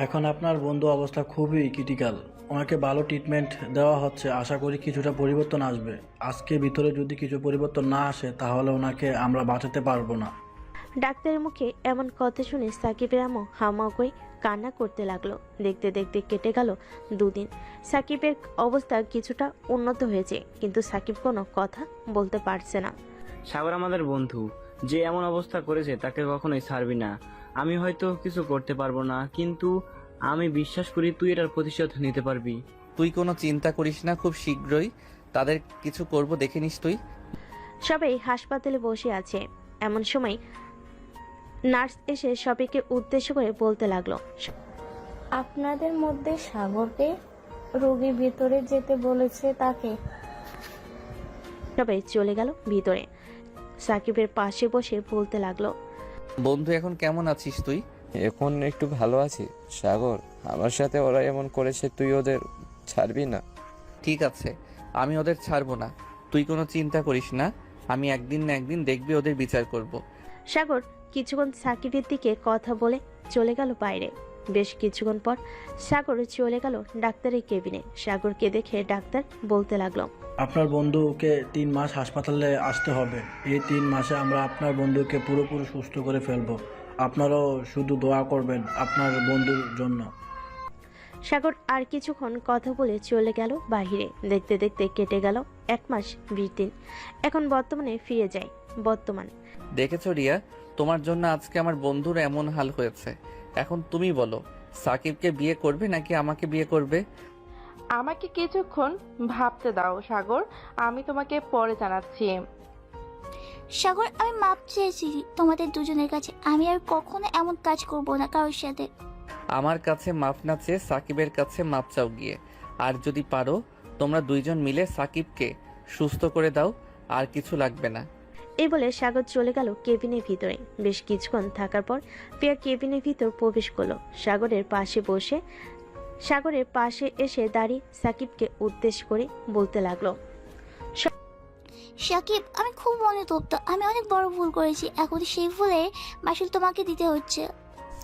এখন আপনার বন্ধু অবস্থা খুবই ক্রিটিক্যাল। ওনাকে ভালো ট্রিটমেন্ট দেওয়া হচ্ছে। আশা করি কিছুটা পরিবর্তন আসবে। আজকে ভিতরে যদি কিছু পরিবর্তন না আসে তাহলে ওনাকে আমরা বাঁচাতে পারবো না। ডাক্তারের মুখে এমন কথা শুনে সাকিবের আম্মু হাউমাউ করে কান্না করতে লাগলো। দেখতে দেখতে কেটে গেল 2 দিন। সাকিবের অবস্থা কিছুটা উন্নত হয়েছে, কিন্তু সাকিব কোনো কথা বলতে পারছে না। সাগর আমাদের বন্ধু, যে এমন অবস্থা করেছে তাকে কখনোই ছাড়বি না। আমি হয়তো কিছু করতে পারবো না, কিন্তু আমি বিশ্বাস করি তুই এটার প্রতিশোধ নিতে পারবি। তুই কোনো চিন্তা করিস না, খুব শীঘ্রই তাদের কিছু করব, দেখে নিস তুই। সবাই হাসপাতালে বসে আছে। এমন সময় নার্স এসে সবাইকে উদ্দেশ্য করে বলতে লাগলো, আপনাদের মধ্যে সাগরকে রোগী ভিতরে যেতে বলেছে তাকে। সবাই চলে গেল ভিতরে। সাকিবের পাশে বসে বলতে লাগলো, বন্ধু, এখন কেমন আছিস তুই? এখন একটু ভালো আছি সাগর। আমার সাথে ওরা এমন করেছে, তুই ওদের ছাড়বি না? ঠিক আছে, আমি ওদের ছাড়বো না, তুই কোনো চিন্তা করিস না। আমি একদিন না একদিন দেখবি ওদের বিচার করব। সাগর কিছুক্ষণ সাকিবের দিকে কথা বলে চলে গেল বাইরে। বেশ কিছুক্ষণ পর সাগর চলে গেল ডাক্তারের কেবিনে। সাগরকে দেখে ডাক্তার বলতে লাগলো, আপনার বন্ধুকে 3 মাস হাসপাতালে আসতে হবে। এই 3 মাসে আমরা আপনার বন্ধুকে পুরোপুরি সুস্থ করে ফেলবো। আপনারাও শুধু দোয়া করবেন আপনার বন্ধুর জন্য। সাগর আর কিছুক্ষণ কথা বলে চলে গেল বাইরে। দেখতে দেখতে কেটে গেল 1 মাস 20 দিন। এখন বর্তমানে ফিরে যায়। বর্তমান দেখেছো রিয়া, তোমার জন্য আজকে আমার বন্ধুর এমন হাল হয়েছে। এখন তুমি বলো, সাকিবকে বিয়ে করবে নাকি আমাকে বিয়ে করবে? আমাকে কিছুক্ষণ ভাবতে দাও সাগর, আমি তোমাকে পরে জানাচ্ছি। সাগর, আমি মাপ চেয়েছি তোমাদের দুজনের কাছে। আমি আর কখনো এমন কাজ করব না কারোর সাথে। আমার কাছে মাফ না চেয়ে সাকিবের কাছে মাপ চাও গিয়ে। আর যদি পারো তোমরা 2 জন মিলে সাকিবকে সুস্থ করে দাও, আর কিছু লাগবে না। এই বলে সাগর চলে গেল কেবিনের ভিতরে। বেশ কিছুক্ষণ থাকার পর প্রিয়া কেবিনের ভিতর প্রবেশ করলো। সাগরের পাশে এসে দাঁড়িয়ে সাকিবকে উদ্দেশ্য করে বলতে লাগলো, সাকিব, আমি খুব অনুতপ্ত। আমি অনেক বড় ভুল করেছি। এখন সেই ভুলে মাসুল তোমাকে দিতে হচ্ছে।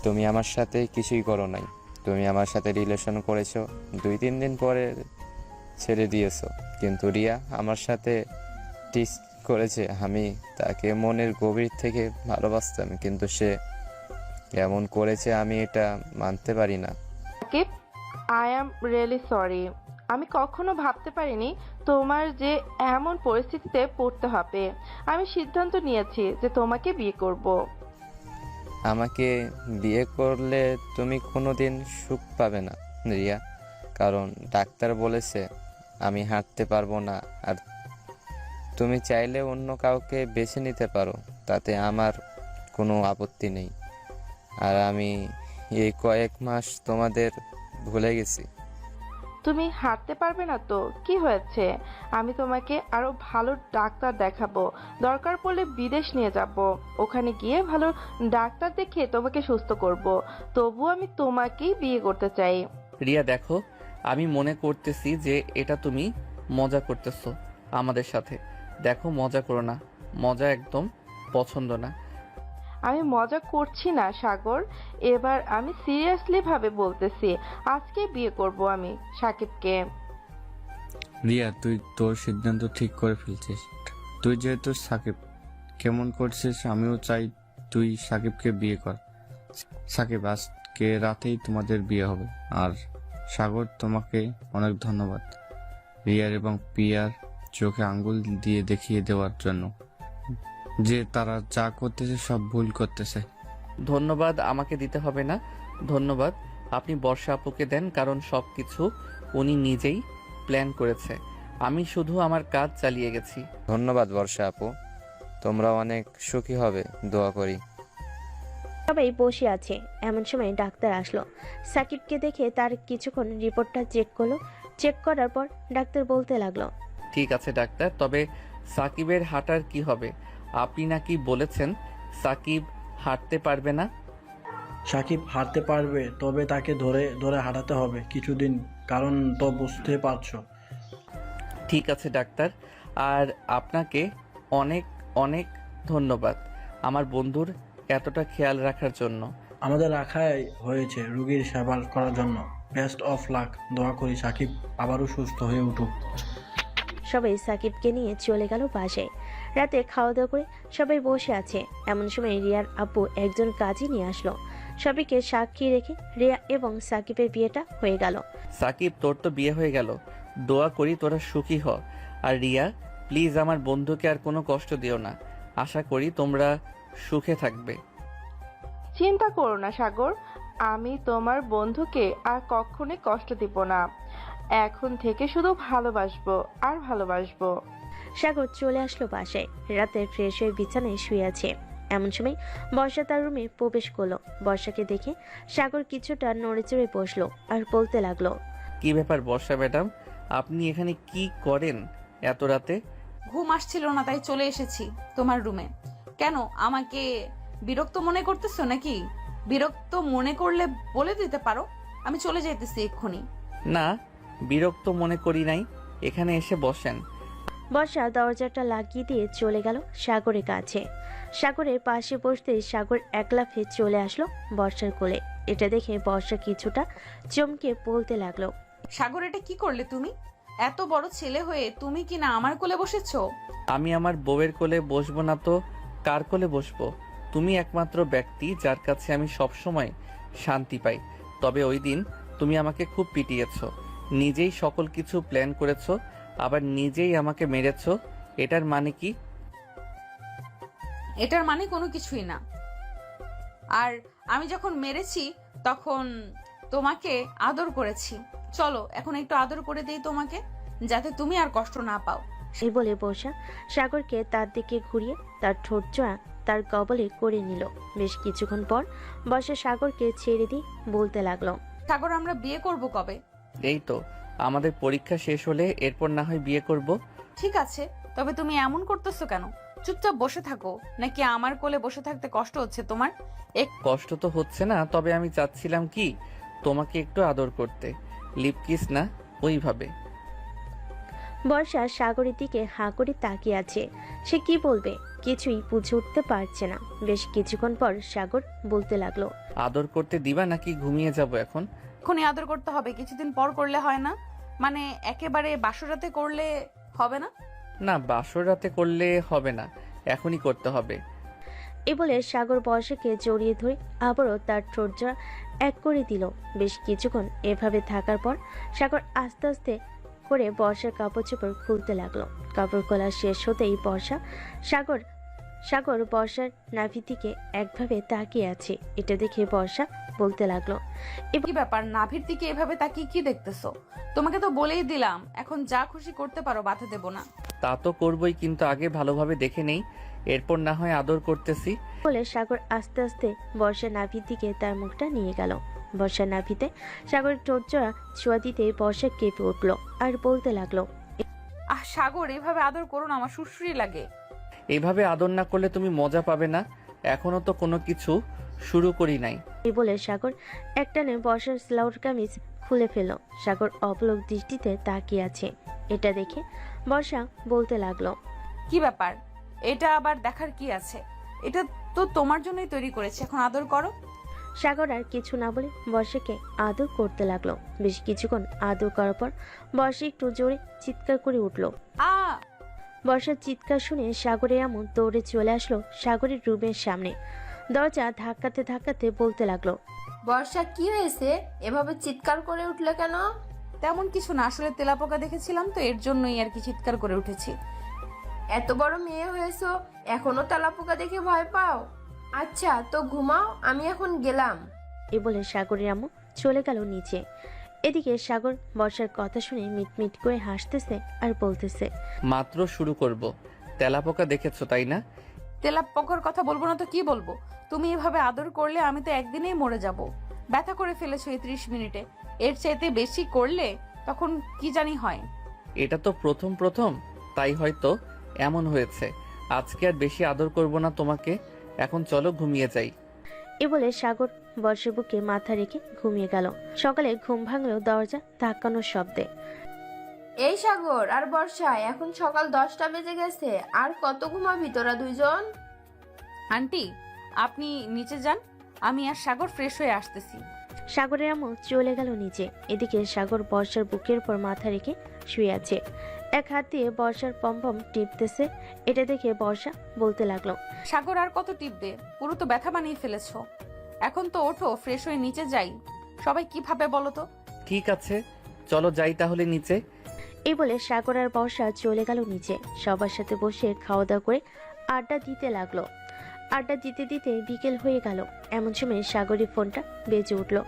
তুমি আমার সাথে কিছুই করো নাই। তুমি আমার সাথে রিলেশন করেছো, 2-3 দিন পরে ছেড়ে দিয়েছো। কিন্তু রিয়া আমার সাথে টিস করেছে। আমি তাকে মনের গভীর থেকে ভালোবাসতাম, কিন্তু সে এমন করেছে, আমি এটা মানতে পারি না। Sakib, I am really sorry. আমি কখনো ভাবতে পারিনি তোমার যে এমন পরিস্থিতিতে পড়তে হবে। আমি সিদ্ধান্ত নিয়েছি যে তোমাকে বিয়ে করব। আমাকে বিয়ে করলে তুমি কোনোদিন সুখ পাবে না রিয়া, কারণ ডাক্তার বলেছে আমি হাঁটতে পারবো না। আর তুমি চাইলে অন্য কাউকে বেছে নিতে পারো, তাতে আমার কোনো আপত্তি নেই। আর আমি এই কয়েক মাস তোমাদের ভুলে গেছি। তুমি হাঁটতে পারবে না তো কি হয়েছে? আমি তোমাকে আরো ভালো ডাক্তার দেখাবো। দরকার পড়লে বিদেশ নিয়ে যাব। ওখানে গিয়ে ভালো ডাক্তার দেখে তোমাকে সুস্থ করব। তবু আমি তোমাকেই বিয়ে করতে চাই। রিয়া দেখো, আমি মনে করতেছি যে এটা তুমি মজা করতেছো আমাদের সাথে। দেখো, মজা করো না, মজা একদম পছন্দ না। আমি মজা করছি না সাগর, এবার আমি সিরিয়াসলি ভাবে বলতেছি, আজকে বিয়ে করব আমি সাকিবকে। রিয়া, তুই তোর সিদ্ধান্ত ঠিক করে ফেলছিস। তুই যেহেতু সাকিব কেমন করছিস, আমিও চাই তুই সাকিবকে বিয়ে কর। সাকিব, আজকে রাতেই তোমাদের বিয়ে হবে। আর সাগর, তোমাকে অনেক ধন্যবাদ রিয়ার এবং পিয়ার চোখে আঙ্গুল দিয়ে দেখিয়ে দেওয়ার জন্য যে তারা যা করতেছে সব ভুল করতেছে। ধন্যবাদ আমাকে দিতে হবে না, ধন্যবাদ আপনি বর্ষা আপুকে দেন, কারণ সব কিছু উনি নিজেই প্ল্যান করেছে। আমি শুধু আমার কাজ চালিয়ে গেছি। ধন্যবাদ বর্ষা আপু, তোমরা অনেক সুখী হবে দোয়া করি। সবাই বসে আছে, এমন সময় ডাক্তার আসলো। সাকিবকে দেখে তার কিছুক্ষণ রিপোর্টটা চেক করলো। চেক করার পর ডাক্তার বলতে লাগলো, ঠিক আছে ডাক্তার, তবে সাকিবের হাঁটার কি হবে? আপনি নাকি বলেছেন সাকিব হাঁটতে পারবে না। সাকিব হাঁটতে পারবে, তবে তাকে ধরে ধরে হাঁটাতে হবে কিছুদিন, কারণ তো বুঝতে পারছো। ঠিক আছে ডাক্তার, আর আপনাকে অনেক অনেক ধন্যবাদ আমার বন্ধুর এতটা খেয়াল রাখার জন্য। আমাদের রাখাই হয়েছে রুগীর সেবা করার জন্য। বেস্ট অফ লাক, দোয়া করি সাকিব আবারও সুস্থ হয়ে উঠুক। সবাই সাকিবকে নিয়ে চলে গেল বাসায়। রাতে খাওয়া দাওয়া করে সবাই বসে আছে, এমন সময় রিয়ার আব্বু একজন কাজী নিয়ে আসলো। সবাইকে সাক্ষী রেখে রিয়া এবং সাকিবের বিয়েটা হয়ে গেল। সাকিব, তোর তো বিয়ে হয়ে গেল, দোয়া করি তোরা সুখী হ। আর রিয়া, প্লিজ আমার বন্ধুকে আর কোনো কষ্ট দিও না। আশা করি তোমরা সুখে থাকবে। চিন্তা করো না সাগর, আমি তোমার বন্ধুকে আর কখনোই কষ্ট দিব না। এখন থেকে শুধু ভালোবাসবো আর ভালোবাসবো। সাগর চলে আসলো বাসায়। রাতে ফ্রেশ হয়ে বিছানায় শুয়ে আছে, এমন সময় বর্ষা তার রুমে প্রবেশ করলো। বর্ষাকে দেখে সাগর কিছুটা নড়ে চড়ে বসলো আর বলতে লাগলো, কি ব্যাপার বর্ষা ম্যাডাম, আপনি এখানে কি করেন এত রাতে? ঘুম আসছিল না তাই চলে এসেছি তোমার রুমে। কেন, আমাকে বিরক্ত মনে করতেছো নাকি? বিরক্ত মনে করলে বলে দিতে পারো, আমি চলে যাইতেছি এক্ষুনি। না, বিরক্ত মনে করি নাই, এখানে এসে বসেন। বর্ষা দরজাটা লাগিয়ে দিয়ে চলে গেল সাগরের কাছে। সাগরের পাশে বসতেই সাগর এক লাফে চলে আসলো বর্ষার কোলে। এটা দেখে বর্ষা কিছুটা চমকে বলতে লাগলো, সাগর, এটা কি করলে তুমি? এত বড় ছেলে হয়ে তুমি কি না আমার কোলে বসেছো? আমি আমার বউয়ের কোলে বসবো না তো কার কোলে বসবো? তুমি একমাত্র ব্যক্তি যার কাছে আমি সবসময় শান্তি পাই। তবে ওই দিন তুমি আমাকে খুব পিটিয়েছো, নিজেই সকল কিছু প্ল্যান করেছো, আবার নিজেই আমাকে মেরেছো। এটার মানে কি? এটার মানে কোনো কিছুই না। আর আমি যখন মেরেছি তখন তোমাকে আদর করেছি। চলো এখন একটু আদর করে দেই তোমাকে, যাতে তুমি আর কষ্ট না পাও। এই বলে বর্ষা সাগরকে তার দিকে ঘুরিয়ে তার ঠোঁট জোড়া তার কবলে করে নিল। বেশ কিছুক্ষণ পর বর্ষা সাগরকে ছেড়ে দিয়ে বলতে লাগলো, সাগর, আমরা বিয়ে করব কবে? এই তো আমাদের পরীক্ষা শেষ হলে এরপর না হয় বিয়ে করব। ঠিক আছে, তবে তুমি এমন করতেছো কেন? চুপচাপ বসে থাকো, নাকি আমার কোলে বসে থাকতে কষ্ট হচ্ছে তোমার? কষ্ট তো হচ্ছে না, তবে আমি চাচ্ছিলাম কি তোমাকে একটু আদর করতে, লিপ কিস না, ওইভাবে। বর্ষা সাগরের দিকে হাঁ করে তাকিয়ে আছে। সে কি বলবে কিছুই বুঝে উঠতে পারছে না। বেশ কিছুক্ষণ পর সাগর বলতে লাগলো, আদর করতে দিবা নাকি ঘুমিয়ে যাব এখন? এখনই আদর করতে হবে, কিছুদিন পর করলে হয় না? মানে একেবারে বাসরাতে করলে হবে না? না, বাসর রাতে করলে হবে না, এখনই করতে হবে। এ বলে সাগর বর্ষাকে জড়িয়ে ধরে আবারও তার ঠোঁট জোড়া এক করে দিল। বেশ কিছুক্ষণ এভাবে থাকার পর সাগর আস্তে আস্তে করে বর্ষার কাপড় চোপড় খুলতে লাগলো। কাপড় খোলা শেষ হতেই সাগর বর্ষার নাভি দিকে একভাবে তাকিয়ে আছে। এটা দেখে বর্ষা বলতে লাগলো, কি ব্যাপার, নাভির দিকে এভাবে তাকিয়ে কি দেখতেছো? তোমাকে তো বলেই দিলাম এখন যা খুশি করতে পারো, বাধা দেব না। তা তো করবই, কিন্তু আগে ভালোভাবে দেখে নেই, এরপর না হয় আদর করতেছি। বলে সাগর আস্তে আস্তে বর্ষার নাভির দিকে তার মুখটা নিয়ে গেল। বর্ষার নাভিতে সাগরের ঠোঁট জোড়া ছোঁয়া দিতে বর্ষা কেঁপে উঠলো আর বলতে লাগলো, সাগর, এভাবে আদর করো না, আমার সুশ্রী লাগে। এইভাবে আদর না করলে তুমি মজা পাবে না, এখনো তো কোনো কিছু শুরু করি নাই। এই বলে সাগর একটানে বর্ষার স্লাউট কামিজ খুলে ফেলল। সাগর অপলক দৃষ্টিতে তাকিয়ে আছে। এটা দেখে বর্ষা বলতে লাগলো, কি ব্যাপার, এটা আবার দেখার কি আছে? এটা তো তোমার জন্যই তৈরি করেছি, এখন আদর করো। সাগর আর কিছু না বলে বর্ষাকে আদর করতে লাগলো। বেশ কিছুক্ষণ আদর করার পর বর্ষা একটু জোরে চিৎকার করে উঠল। আ বর্ষার চিৎকার শুনে সাগরের আম্মু দৌড়ে চলে আসলো সাগরের রুমের সামনে। দরজা ধাক্কাতে ধাক্কাতে বলতে লাগলো, বর্ষা কি হয়েছে, এভাবে চিৎকার করে উঠলে কেন? তেমন কিছু না, আসলে তেলাপোকা দেখেছিলাম তো এর জন্যই আর কি চিৎকার করে উঠেছি। এত বড় মেয়ে হয়েছো, এখনো তেলাপোকা দেখে ভয় পাও? আচ্ছা তো ঘুমাও, আমি এখন গেলাম। এ বলে সাগরের আম্মু চলে গেল নিচে। এদিকে সাগর বর্ষার কথা শুনে মিটমিট করে হাসতেছে আর বলতেছে, মাত্র শুরু করব। তেলাপোকা দেখেছো তাই না? তেলাপোকার কথা বলবো না তো কি বলবো? তুমি এভাবে আদর করলে আমি তো একদিনেই মরে যাব। ব্যথা করে ফেলেছো এই 30 মিনিটে, এর চাইতে বেশি করলে তখন কি জানি হয়। এটা তো প্রথম প্রথম, তাই হয়তো এমন হয়েছে। আজকে আর বেশি আদর করব না তোমাকে, এখন চলো ঘুমিয়ে যাই। এ বলে সাগর বর্ষার বুকে মাথা রেখে ঘুমিয়ে গেল। সকালে ঘুম ভাঙলো দরজা ধাক্কানোর শব্দে। এই সাগর আর বর্ষা, এখন সকাল 10টা বেজে গেছে, আর কত ঘুমাবি তোরা দুইজন? আন্টি আপনি নিচে যান, আমি আর সাগর ফ্রেশ হয়ে আসতেছি। সাগরের আম্মু চলে গেল নিচে। এদিকে সাগর বর্ষার বুকের উপর মাথা রেখে শুয়ে আছে। এক হাত দিয়ে বর্ষার পম্পম টিপতেছে। এটা দেখে বর্ষা বলতে লাগলো, সাগর আর কত টিপবে, পুরো তো ব্যথা বানিয়ে ফেলেছো। এখন তো ওঠো, ফ্রেশ হয়ে নিচে যাই। সবাই কি ভাবে বলো তো? ঠিক আছে চলো যাই তাহলে নিচে। এই বলে সাগর আর বর্ষা চলে গেল নিচে। সবার সাথে বসে খাওয়া দাওয়া করে আড্ডা দিতে লাগলো। আড্ডা দিতে দিতে বিকেল হয়ে গেল। এমন সময় সাগরের ফোনটা বেজে উঠলো।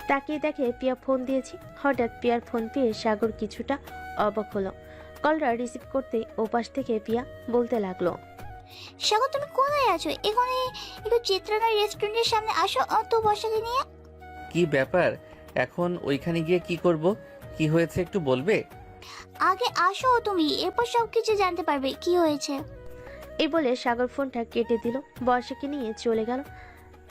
তাকিয়ে দেখে পিয়া ফোন দিয়েছে। হঠাৎ পিয়ার ফোন পেয়ে সাগর কিছুটা অবাক হলো। কলটা রিসিভ করতে ওপাশ থেকে পিয়া বলতে লাগলো, সাগর তুমি কোথায় আছো? এখানে একটু চিত্রনার রেস্টুরেন্টের সামনে আসো তো বর্ষাকে নিয়ে। কি ব্যাপার, এখন ওইখানে গিয়ে কি করব? কি হয়েছে একটু বলবে? আগে আসো তুমি, এরপর সবকিছু জানতে পারবে কি হয়েছে। এই বলে সাগর ফোনটা কেটে দিল। বর্ষাকে নিয়ে চলে গেল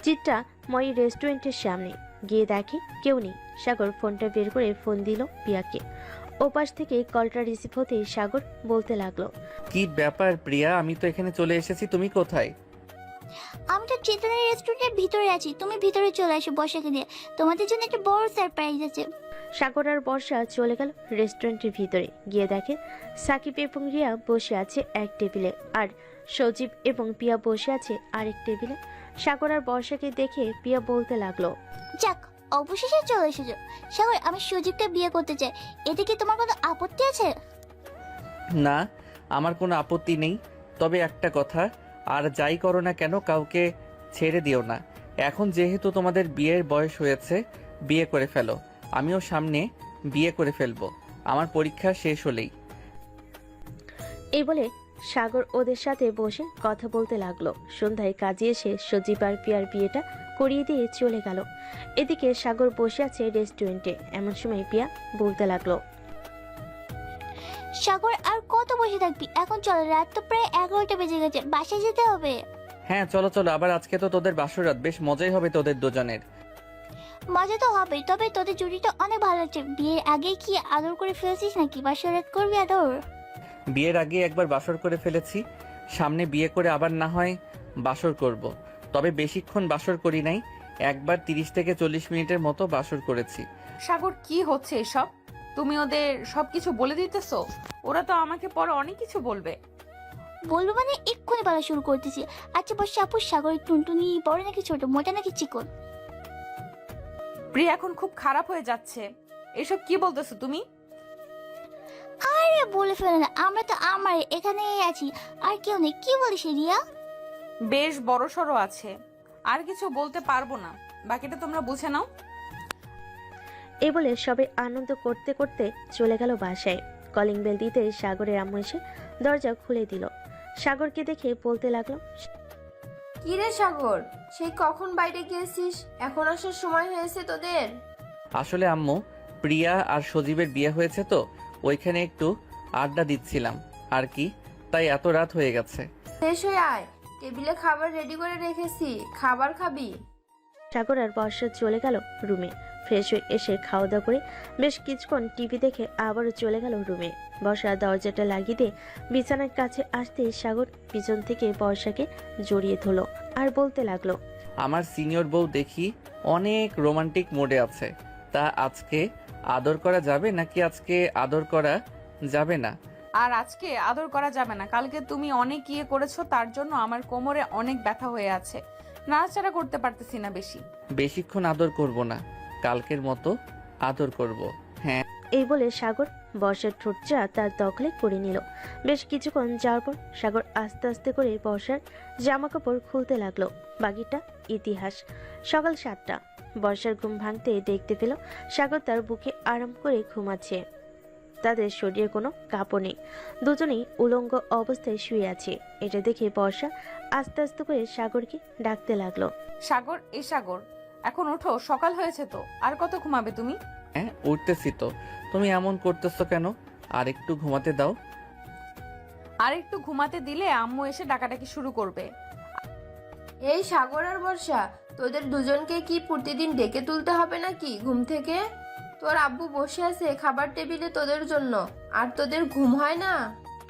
চিত্রা মই রেস্টুরেন্টের সামনে। গিয়ে দেখে কেউ নেই। সাগর ফোনটা বের করে ফোন দিল পিয়াকে। ওপাশ থেকে কলটা রিসিভ হতেই সাগর বলতে লাগলো, কি ব্যাপার প্রিয়া, আমি তো এখানে চলে এসেছি, তুমি কোথায়? আমি তো চিত্রনার রেস্টুরেন্টের ভিতরে আছি, তুমি ভিতরে চলে আসো বর্ষাকে নিয়ে, তোমাদের জন্য একটা বড় সারপ্রাইজ আছে। সাগর আর বর্ষা চলে গেল রেস্টুরেন্টের ভিতরে। গিয়ে দেখে সাকিব এবং রিয়া বসে আছে এক টেবিলে, আর সজীব এবং পিয়া বসে আছে আরেক টেবিলে। সাগর আর বর্ষাকে দেখে পিয়া বলতে লাগলো, যাক অবশেষে চলে এসেছো। সাগর আমি সুজিবকে বিয়ে করতে চাই, এতে কি তোমার কোনো আপত্তি আছে? না, আমার কোনো আপত্তি নেই, তবে একটা কথা, আর যাই করো না কেন কাউকে ছেড়ে দিও না। এখন যেহেতু তোমাদের বিয়ের বয়স হয়েছে, বিয়ে করে ফেলো। আমিও সামনে বিয়ে করে ফেলবো, আমার পরীক্ষা শেষ হলেই। এই বলে সাগর ওদের সাথে বসে কথা বলতে লাগলো। সন্ধ্যায় কাজে এসে সজীব আর পিয়ার বিয়েটা করিয়ে দিয়ে চলে গেল। এদিকে সাগর বসে আছে রেস্টুরেন্টে। এমন সময় পিয়া বলতে লাগলো, সাগর আর কত বসে থাকবি, এখন চল, রাত তো প্রায় 11টা বেজে গেছে, বাসায় যেতে হবে। হ্যাঁ চলো চলো, আবার আজকে তো তোদের বাসর রাত, বেশ মজাই হবে তোদের দুজনের। মজা তো হবে, তবে তোদের জুটিটা অনেক ভালো লাগছে। বিয়ের আগে কি আদর করে ফেলেছিস নাকি? বাসায় রাত করবি আদর? বিয়ের আগে একবার বাসর করে ফেলেছি, সামনে বিয়ে করে আবার না হয় বাসর করব। তবে বেশিক্ষণ বাসর করি নাই, একবার 30 থেকে 40 মিনিটের মতো বাসর করেছি। সাগর কি হচ্ছে এসব? তুমি ওদের সবকিছু বলে দিতেছো? ওরা তো আমাকে পরে অনেক কিছু বলবে। বলবো মানে এক্ষুনি বলা শুরু করতেছি। আচ্ছা বর্ষা আপু, সাগরের টুনটুনি বড় নাকি ছোট, মোটা নাকি চিকন? প্রিয়া এখন খুব খারাপ হয়ে যাচ্ছে। এসব কি বলতেছো তুমি? আরে বলে ফেলে না, আমরা তো আমার এখানেই আছি, আর কেউ নেই। কি বলিস রিয়া? বেশ বড় সড়ো আছে, আর কিছু বলতে পারবো না, বাকিটা তোমরা বুঝে নাও। এই বলে সবাই আনন্দ করতে করতে চলে গেল বাসায়। কলিং বেল দিতে সাগরের আম্মু এসে দরজা খুলে দিল। সাগরকে দেখে বলতে লাগলো, কি রে সাগর, সেই কখন বাইরে গিয়েছিস, এখন আসার সময় হয়েছে তোদের? আসলে আম্মু, প্রিয়া আর সজীবের বিয়ে হয়েছে তো ওইখানে একটু আড্ডা দিচ্ছিলাম আর কি, তাই এত রাত হয়ে গেছে। শেষ হয়ে আয়, টেবিলে খাবার রেডি করে রেখেছি, খাবার খাবি? সাগর আর বর্ষা চলে গেল রুমে। ফ্রেশ হয়ে এসে খাওয়া দাওয়া করে বেশ কিছুক্ষণ টিভি দেখে আবারও চলে গেল রুমে। বর্ষা দরজাটা লাগিয়ে দিয়ে বিছানার কাছে আসতেই সাগর পিছন থেকে বর্ষাকে জড়িয়ে ধরল। আর বলতে লাগলো, আমার সিনিয়র বউ দেখি অনেক রোমান্টিক মোডে আছে। তা আজকে আদর করা যাবে নাকি আজকে আদর করা যাবে না? আর আজকে আদর করা যাবে না। কালকে তুমি অনেক ইয়ে করেছো, তার জন্য আমার কোমরে অনেক ব্যথা হয়ে আছে, নাড়াচাড়া করতে পারতেছি না বেশি। বেশিক্ষণ আদর করব না, কালকের মতো আদর করব। হ্যাঁ। এই বলে সাগর বর্ষার ঠোঁটটা তার দখলে করে নিল। বেশ কিছুক্ষণ যাওয়ার পর সাগর আস্তে আস্তে করে বর্ষার জামা কাপড় খুলতে লাগলো। বাকিটা ইতিহাস। সকাল 7টা। বর্ষার ঘুম ভাঙতে দেখতে পেল সাগর তার বুকে আরাম করে ঘুমাচ্ছে। তাদের শরীরে কোনো কাপড় নেই, দুজনেই উলঙ্গ অবস্থায় শুয়ে আছে। এটা দেখে বর্ষা আস্তে আস্তে করে সাগরকে ডাকতে লাগলো। সাগর, এই সাগর, এখন ওঠো, সকাল হয়েছে তো। আর কত ঘুমাবে তুমি? হ্যাঁ, উঠতেছি তো। তুমি এমন করতেছো কেন? আর একটু ঘুমাতে দাও। আর একটু ঘুমাতে দিলে আম্মু এসে ডাকাডাকি শুরু করবে। এই সাগর আর বর্ষা, তোদের দুজনকে কি প্রতিদিন ডেকে তুলতে হবে নাকি ঘুম থেকে? তোর আব্বু বসে আছে খাবার টেবিলে তোদের জন্য, আর তোদের ঘুম হয় না?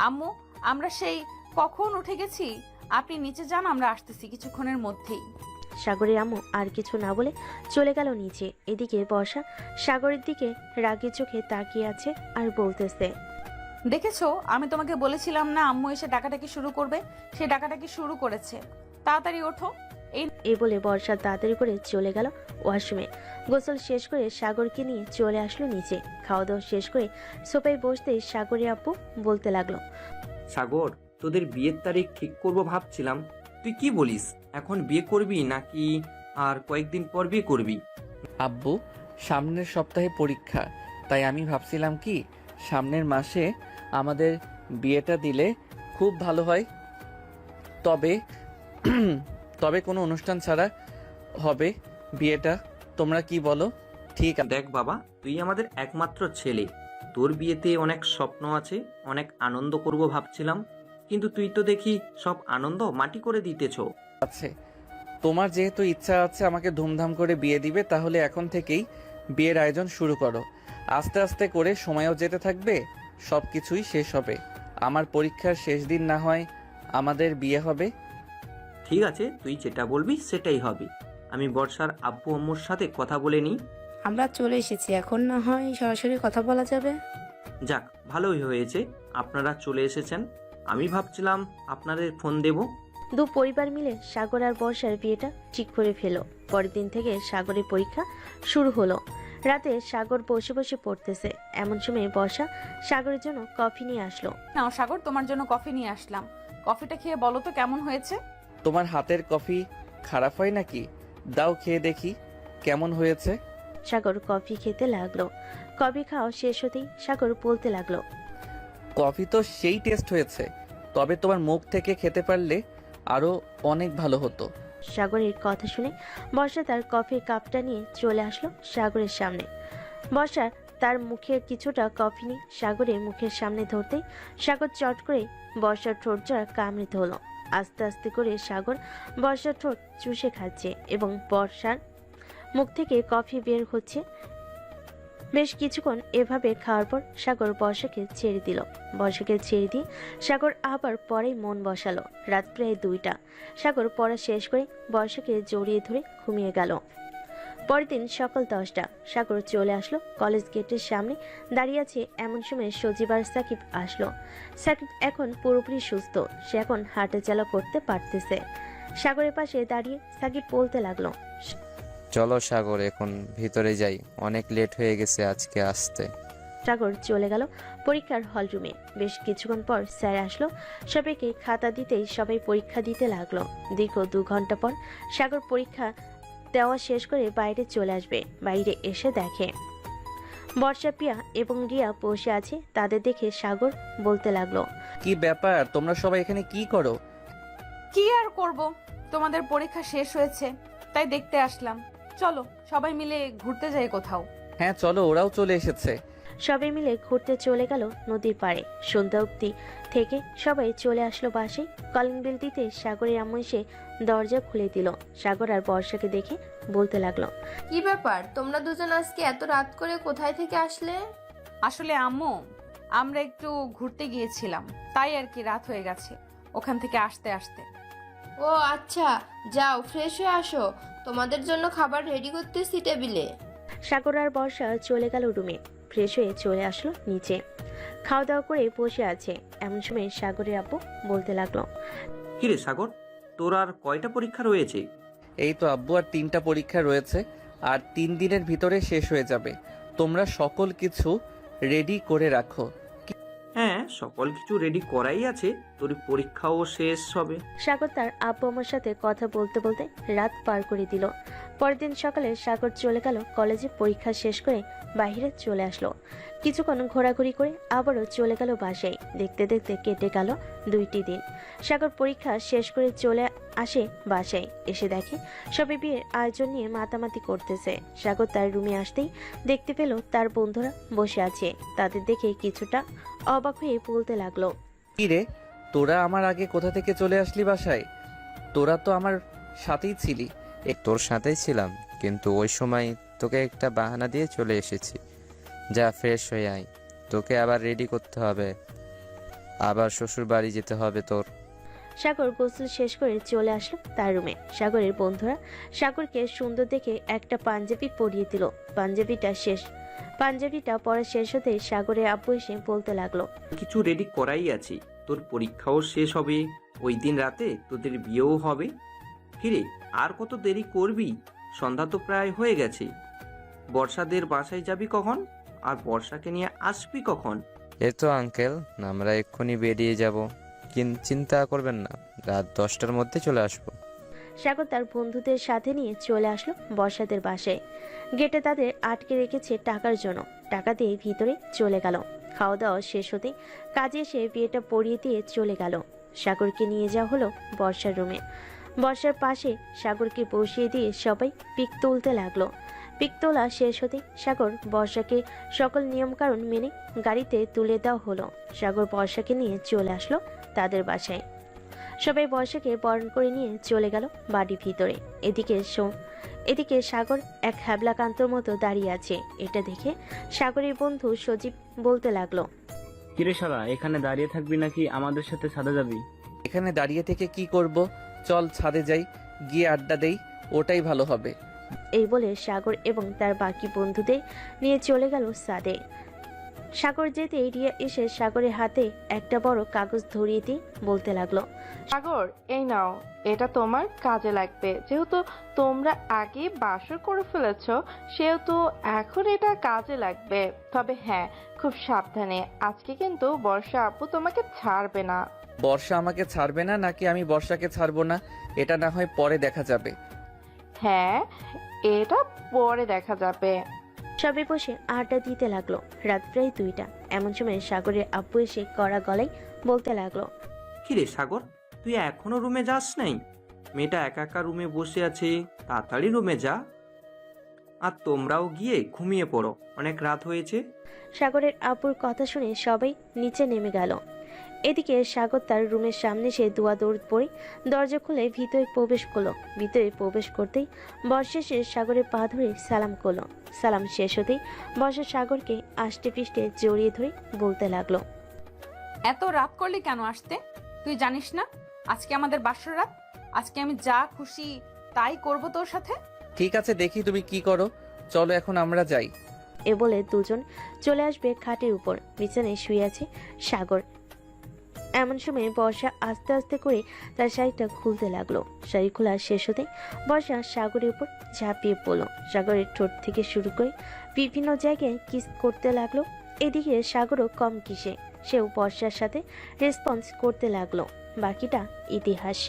আম্মু, আমরা সেই কখন উঠে গেছি। আপনি নিচে যান, আমরা আসতেছি কিছুক্ষণের মধ্যেই। সাগরের আম্মু আর কিছু না বলে চলে গেল নিচে। এদিকে বর্ষা সাগরের দিকে রাগী চোখে তাকিয়ে আছে আর বলতেছে, দেখেছো, আমি তোমাকে বলেছিলাম না আম্মু এসে ডাকাডাকি শুরু করবে? সে ডাকাডাকি শুরু করেছে। তাড়াতাড়ি ওঠো। এই বলে বর্ষা তাড়াতাড়ি করে চলে গেল ওয়াশরুমে। গোসল শেষ করে সাগরকে নিয়ে চলে আসলো নিচে। খাওয়া দাওয়া শেষ করে সোফায় বসতেই সাগরের আব্বু বলতে লাগলো, সাগর, তোদের বিয়ের তারিখ ঠিক করব ভাবছিলাম। তুই কি বলিস, এখন বিয়ে করবি নাকি আর কয়েকদিন পর বিয়ে করবি? আব্বু, সামনের সপ্তাহে পরীক্ষা, তাই আমি ভাবছিলাম কি সামনের মাসে আমাদের বিয়েটা দিলে খুব ভালো হয়। তবে তবে কোনো অনুষ্ঠান ছাড়া হবে বিয়েটা। তোমরা কি বলো? ঠিক আছে। দেখ বাবা, তুই আমাদের একমাত্র ছেলে, তোর বিয়েতে অনেক স্বপ্ন আছে, অনেক আনন্দ করব ভাবছিলাম, কিন্তু তুই তো দেখি সব আনন্দ মাটি করে দিতেছ। আছে, তোমার যেহেতু ইচ্ছা আছে আমাকে ধুমধাম করে বিয়ে দিবে, তাহলে এখন থেকেই বিয়ের আয়োজন শুরু করো। আস্তে আস্তে করে সময়ও যেতে থাকবে, সব কিছুই শেষ হবে। আমার পরীক্ষার শেষ দিন না হয় আমাদের বিয়ে হবে। ঠিক আছে, তুই যেটা বলবি সেটাই হবে। আমি বর্ষার আব্বু আম্মুর সাথে কথা বলে নিই। আমরা চলে এসেছি, এখন না হয় সরাসরি কথা বলা যাবে। যাক, ভালোই হয়েছে আপনারা চলে এসেছেন। আমি ভাবছিলাম আপনাদের ফোন দেব। দু পরিবার মিলে সাগর আর বর্ষার বিয়েটা ঠিক করে ফেলো। পরের দিন থেকে সাগরের পরীক্ষা শুরু হলো। রাতে সাগর বসে বসে পড়তেছে, এমন সময় বর্ষা সাগরের জন্য কফি নিয়ে আসলো। নাও সাগর, তোমার জন্য কফি নিয়ে আসলাম। কফিটা খেয়ে বলো তো কেমন হয়েছে। তোমার হাতের কফি খারাপ হয় নাকি? দাও খেয়ে দেখি কেমন হয়েছে। সাগর কফি খেতে লাগলো। কফি খাওয়া শেষ হতেই সাগর বলতে লাগলো, কফি তো সেই টেস্ট হয়েছে, তবে তোমার মুখ থেকে খেতে পারলে আরো অনেক ভালো হতো। সাগরের কথা শুনে বর্ষা তার কফির কাপটা নিয়ে চলে আসলো সাগরের সামনে। বর্ষা তার মুখের কিছুটা কফি নিয়ে সাগরের মুখের সামনে ধরতেই সাগর চট করে বর্ষার ঠোঁট জোড়া কামড়ে ধরল। আস্তে আস্তে করে সাগর বর্ষার ঠোঁট চুষে খাচ্ছে এবং বর্ষার মুখ থেকে কফি বের হচ্ছে। বেশ কিছুক্ষণ এভাবে খাওয়ার পর সাগর বর্ষাকে ছেড়ে দিল। বর্ষাকে ছেড়ে দিয়ে সাগর আবার পরেই মন বসালো। রাত প্রায় 2টা। সাগর পড়া শেষ করে বর্ষাকে জড়িয়ে ধরে ঘুমিয়ে গেল। পরের দিন সকাল 10টা। সাগর চলে আসলো কলেজ গেটের সামনে দাঁড়িয়ে আছে। এমন সময় সজীব আর সাকিব আসলো। সাকিব এখন পুরোপুরি সুস্থ, সে এখন হাঁটা চলা করতে পারতেছে। সাগরের পাশে দাঁড়িয়ে সাকিব বলতে লাগলো, চলো সাগর, এখন ভিতরে যাই, অনেক লেট হয়ে গেছে আজকে আসতে। সাগর চলে গেল পরীক্ষার হল রুমে। বেশ কিছুক্ষণ পর স্যার আসলো। সবাইকে খাতা দিতেই সবাই পরীক্ষা দিতে লাগলো। দীর্ঘ 2 ঘন্টা পর সাগর পরীক্ষা দেওয়া শেষ করে বাইরে চলে আসবে। বাইরে এসে দেখে বর্ষা, প্রিয়া এবং রিয়া বসে আছে। তাদের দেখে সাগর বলতে লাগলো, কি ব্যাপার, তোমরা সবাই এখানে কি করো? কি আর করব, তোমাদের পরীক্ষা শেষ হয়েছে তাই দেখতে আসলাম। চলো সবাই মিলে ঘুরতে যাই কোথাও। হ্যাঁ চলো, ওরাও চলে এসেছে। সবাই মিলে ঘুরতে চলে গেল নদীর পাড়ে। সন্ধ্যা অবধি থেকে সবাই চলে আসলো বাসে। কলিং বেল দিতে সাগরের আম্মু এসে দরজা খুলে দিল। সাগর আর বর্ষাকে দেখে বলতে লাগলো, কি ব্যাপার, তোমরা দুজন আজকে এত রাত করে কোথায় থেকে আসলে? আসলে আম্মু, আমরা একটু ঘুরতে গিয়েছিলাম, তাই আর কি রাত হয়ে গেছে ওখান থেকে আসতে আসতে। ও আচ্ছা, যাও ফ্রেশ হয়ে আসো, তোমাদের জন্য খাবার রেডি করতেছি টেবিলে। সাগর আর বর্ষা চলে গেল রুমে। ফ্রেশ হয়ে চলে আসলো নিচে, খাওয়া দাওয়া করে বসে আছে। এমন সময় সাগরের আব্বু বলতে লাগলো, কিরে সাগর, তোর আর কয়টা পরীক্ষা রয়েছে? এই তো আব্বু, আর 3টা পরীক্ষা রয়েছে, আর 3 দিনের ভিতরে শেষ হয়ে যাবে। তোমরা সকল কিছু রেডি করে রাখো। হ্যাঁ, সকল কিছু রেডি করাই আছে, তোর পরীক্ষাও শেষ হবে। সাগর তার আব্বু আমার সাথে কথা বলতে বলতে রাত পার করে দিল। পরের দিন সকালে সাগর চলে গেল কলেজে। পরীক্ষা শেষ করে বাইরে চলে আসলো। কিছুক্ষণ ঘোরাঘুরি করে আবারও চলে গেল বাসায়। দেখতে দেখতে কেটে গেল 2টি দিন। সাগর পরীক্ষা শেষ করে চলে আসে বাসায়। এসে দেখে সবাই বিয়ের আয়োজন নিয়ে মাতামাতি করতেছে। সাগর তার রুমে আসতেই দেখতে পেল তার বন্ধুরা বসে আছে। তাদের দেখে কিছুটা অবাক হয়ে বলতে লাগলো, কি রে, তোরা আমার আগে কোথা থেকে চলে আসলি বাসায়? তোরা তো আমার সাথেই ছিলি। তোর সাথেই ছিলাম, কিন্তু ওই সময় তোকে একটা বাহানা দিয়ে চলে এসেছি। যা ফ্রেশ হয়ে আয়, তোকে আবার রেডি করতে হবে, আবার শ্বশুর বাড়ি যেতে হবে তোর। সাগর গোসল শেষ করে চলে আসলো তার রুমে। সাগরের বন্ধুরা সাগরকে সুন্দর দেখে একটা পাঞ্জাবি পরিয়ে দিল। পাঞ্জাবিটা পরা শেষ হতে সাগরের আব্বু এসে বলতে লাগলো, কিছু রেডি করাই আছে, তোর পরীক্ষাও শেষ হবে, ওই দিন রাতে তোদের বিয়েও হবে। কিরে, আর কত দেরি করবি? সন্ধ্যা তো প্রায় হয়ে গেছে। বর্ষাদের বাসায় যাবি কখন? আর বর্ষাকে নিয়ে আসবি কখন? এই তো আঙ্কেল, আমরা এক্ষুনি বেরিয়ে যাব, চিন্তা করবেন না, রাত 10টার মধ্যে চলে আসবো। সাগর তার বন্ধুদের সাথে নিয়ে চলে আসলো বর্ষাদের বাসায়। গেটে তাদের আটকে রেখেছে টাকার জন্য। টাকা দিয়ে ভিতরে চলে গেল। খাওয়া দাওয়া শেষ হতে কাজে এসে বিয়েটা পরিয়ে দিয়ে চলে গেল। সাগরকে নিয়ে যাওয়া হলো বর্ষার রুমে। বর্ষার পাশে সাগরকে বসিয়ে দিয়ে সবাই পিক তুলতে লাগলো। পিক তোলা শেষ হতে সাগর বর্ষাকে সকল নিয়মকানুন মেনে গাড়িতে তুলে দেওয়া হলো। সাগর বর্ষাকে নিয়ে চলে আসলো তাদের বাসায়। সবাই বর্ষাকে বরণ করে নিয়ে চলে গেল বাড়ির ভিতরে। এদিকে সাগর এক হ্যাবলাকান্তর মতো দাঁড়িয়ে আছে। এটা দেখে সাগরের বন্ধু সজীব বলতে লাগলো, কিরে শালা, এখানে দাঁড়িয়ে থাকবি নাকি আমাদের সাথে ছাদে যাবি? এখানে দাঁড়িয়ে থেকে কি করব? চল ছাদে যাই, গিয়ে আড্ডা দেই, ওটাই ভালো হবে। এই বলে সাগর এবং তার বাকি বন্ধুদের নিয়ে চলে গেল ছাদে। সাগর যেতে রিয়া এসে সাগরের হাতে একটা বড় কাগজ ধরিয়ে দিয়ে বলতে লাগলো, সাগর, এই নাও, এটা তোমার কাজে লাগবে। যেহেতু তোমরা আগে বাসর করে ফেলেছ, সেহেতু এখন এটা কাজে লাগবে। তবে হ্যাঁ, খুব সাবধানে। আজকে কিন্তু বর্ষা আপু তোমাকে ছাড়বে না। বর্ষা আমাকে ছাড়বে না নাকি আমি বর্ষাকে ছাড়বো না, এটা না হয় পরে দেখা যাবে। হ্যাঁ, এটা পরে দেখা যাবে। সবাই বসে আড্ডা দিতে লাগলো। রাত প্রায় 2টা। এমন সময় সাগরের আব্বু এসে কড়া গলায় বলতে লাগলো, কিরে সাগর, তুই এখনো রুমে যাস নাই? মেয়েটা একা একা রুমে বসে আছে, তাড়াতাড়ি রুমে যা। আর তোমরাও গিয়ে ঘুমিয়ে পড়ো, অনেক রাত হয়েছে। সাগরের আব্বুর কথা শুনে সবাই নিচে নেমে গেল। এদিকে সাগর তার রুমের সামনে সে দৌড় পড়ে দরজা খুলে ভিতরে প্রবেশ করলো। ভিতরে প্রবেশ করতেই বর্ষা এসে সাগরের পা ধরে সালাম করলো। সালাম শেষ হতেই বর্ষা সাগরকে আষ্টে পৃষ্ঠে জড়িয়ে ধরে বলতে লাগলো, এত রাত করলি কেন আসতে? তুই জানিস না আজকে আমাদের বাসর রাত? আজকে আমি যা খুশি তাই করব তোর সাথে। ঠিক আছে, দেখি তুমি কি করো, চলো এখন আমরা যাই। এ বলে দুজন চলে আসবে খাটের উপর। বিছানায় শুয়ে আছে সাগর। এমন সময় বর্ষা আস্তে আস্তে করে তার শাড়িটা খুলতে লাগলো। শাড়ি খোলা শেষ হতে বর্ষা সাগরের উপর ঝাঁপিয়ে পড়লো। সাগরের ঠোঁট থেকে শুরু করে বিভিন্ন জায়গায় কিস করতে লাগলো। এদিকে সাগরও কম কিসে, সেও বর্ষার সাথে রেসপন্স করতে লাগলো। বাকিটা ইতিহাস।